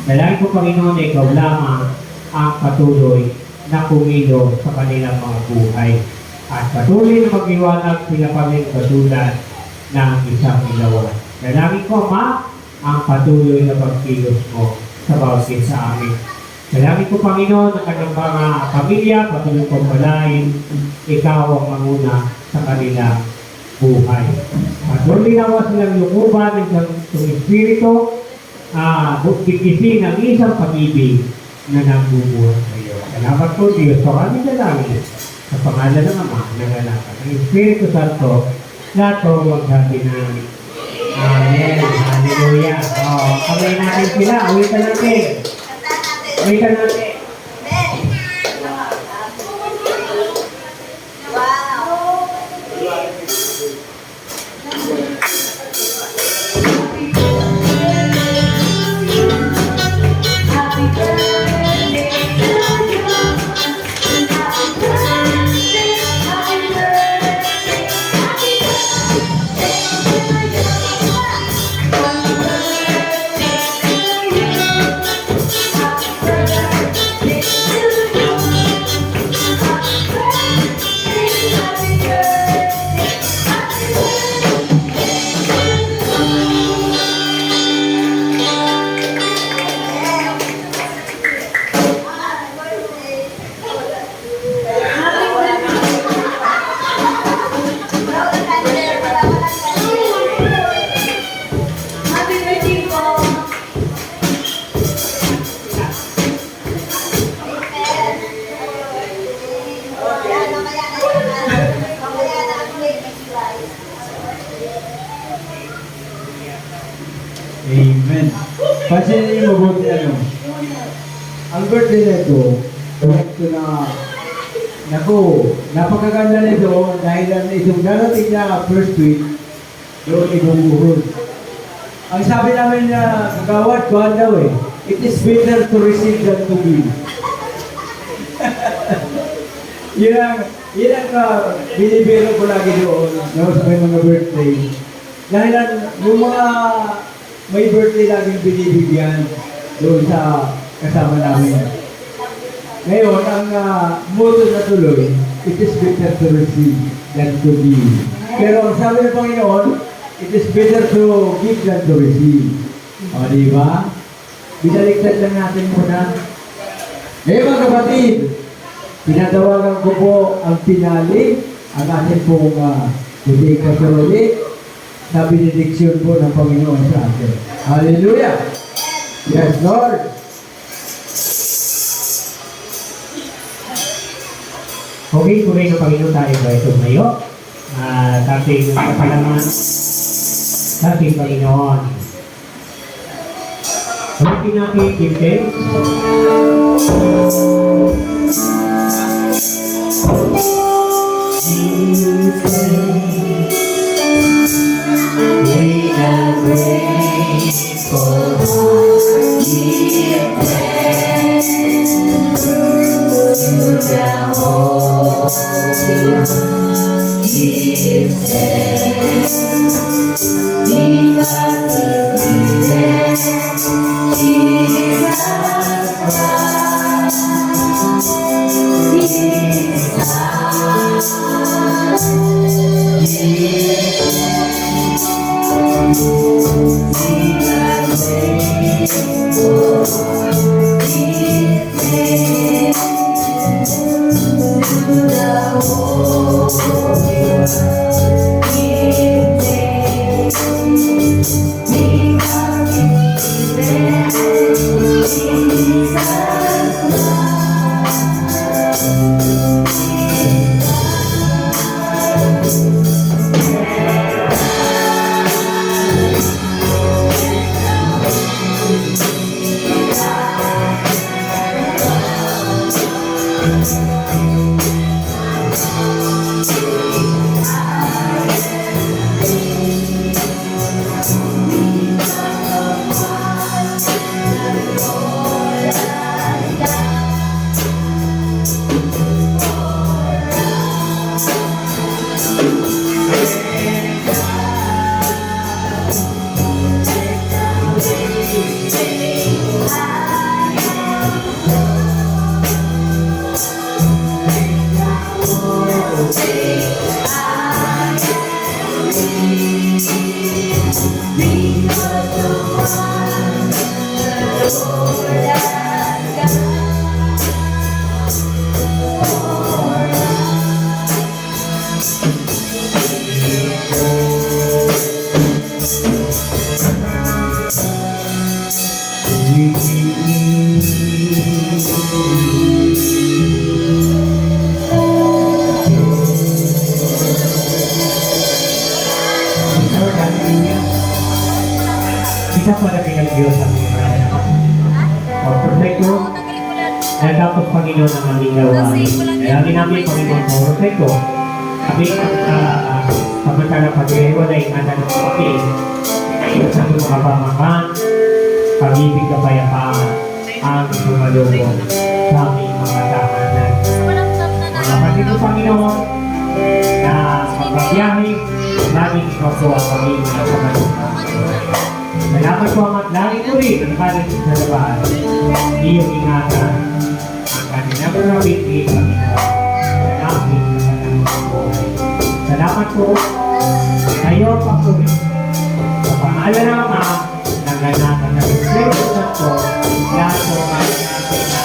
Dalangin ko, Panginoon, na ikaw lamang ang patuloy na kumilo sa kanilang mga buhay. At patuloy na mag-iwanag sila pa rin katulad ng isang ilawan. Dalangin ko, Ama, ang patuloy na pagkilos mo sa bawat isa sa amin. Dalangin ko, Panginoon, ang kanyang mga pamilya, patuloy kong palain, ikaw ang manguna sa kanilang buhay. Patuloy nawa silang lukuban ng isang espiritu, buktikisin ng isang pag-ibig na nagbubuhat sa iyo. Salamat po, Diyos, sa kanyang dalangin sa pangalan ng Ama, ng Anak, at ng Espiritu Santo, na ito magsabi ng Amen. Hallelujah. Kamay natin sila. Awitan natin. Awitan natin.
Happy birthday to you. Happy birthday, happy birthday.
Pansinin niyo mabuti ano. Ang birthday na ito na, naku, napakaganda nito dahil itong darating na first week, doon ibubuhod. Ang sabi namin na kagawad, kuhan daw eh, it is better to receive than to give. yun ang binibiro ko lagi doon, sa may mga birthday. Dahil yung mga may birthday laging binibigyan doon sa kasama namin. Ngayon, ang motto na tuloy, it is better to receive than to give. Pero ang sabi ng Panginoon, it is better to give than to receive. O, di ba? Binaliktad lang natin muna. Ngayon mga kapatid, pinatawagan ko po ang pinali, ang ating pong Buday Katolik, na benediksyon po ng Panginoon sa atin. Hallelujah! Yes, Lord!
Okay, tuloy ng Panginoon tayo ba ito ngayon? Ating kapalaman sa ating Panginoon. Ulitin natin, give thanks. We are grateful. Give thanks to the Holy One. Give thanks because He is Jesus Christ. Isa pa na pinag-Diyos ang mga perfecto na dapat Panginoon ang aming gawain. Kaya namin Panginoon po, perfecto. Kami samantala pag-iwalay ang anak ng kapatid, sa mga kapamakan, pag-ibig kapayapaan, ang sumalubong sa aming mga tahanan. Mga kapatid ng Panginoon na magbabiyahe, laging ikaw po ang aming mga kapatid. Salamat po ang lagi ko rin ang kanin sa labas. Iyong ingatan ang kanilang marabit kami na namin sa kanilang buhay. Salamat po sa iyo pagkulit. Sa pangalan ng Ama, naganapan na Espiritu Santo, lahat po ay natin na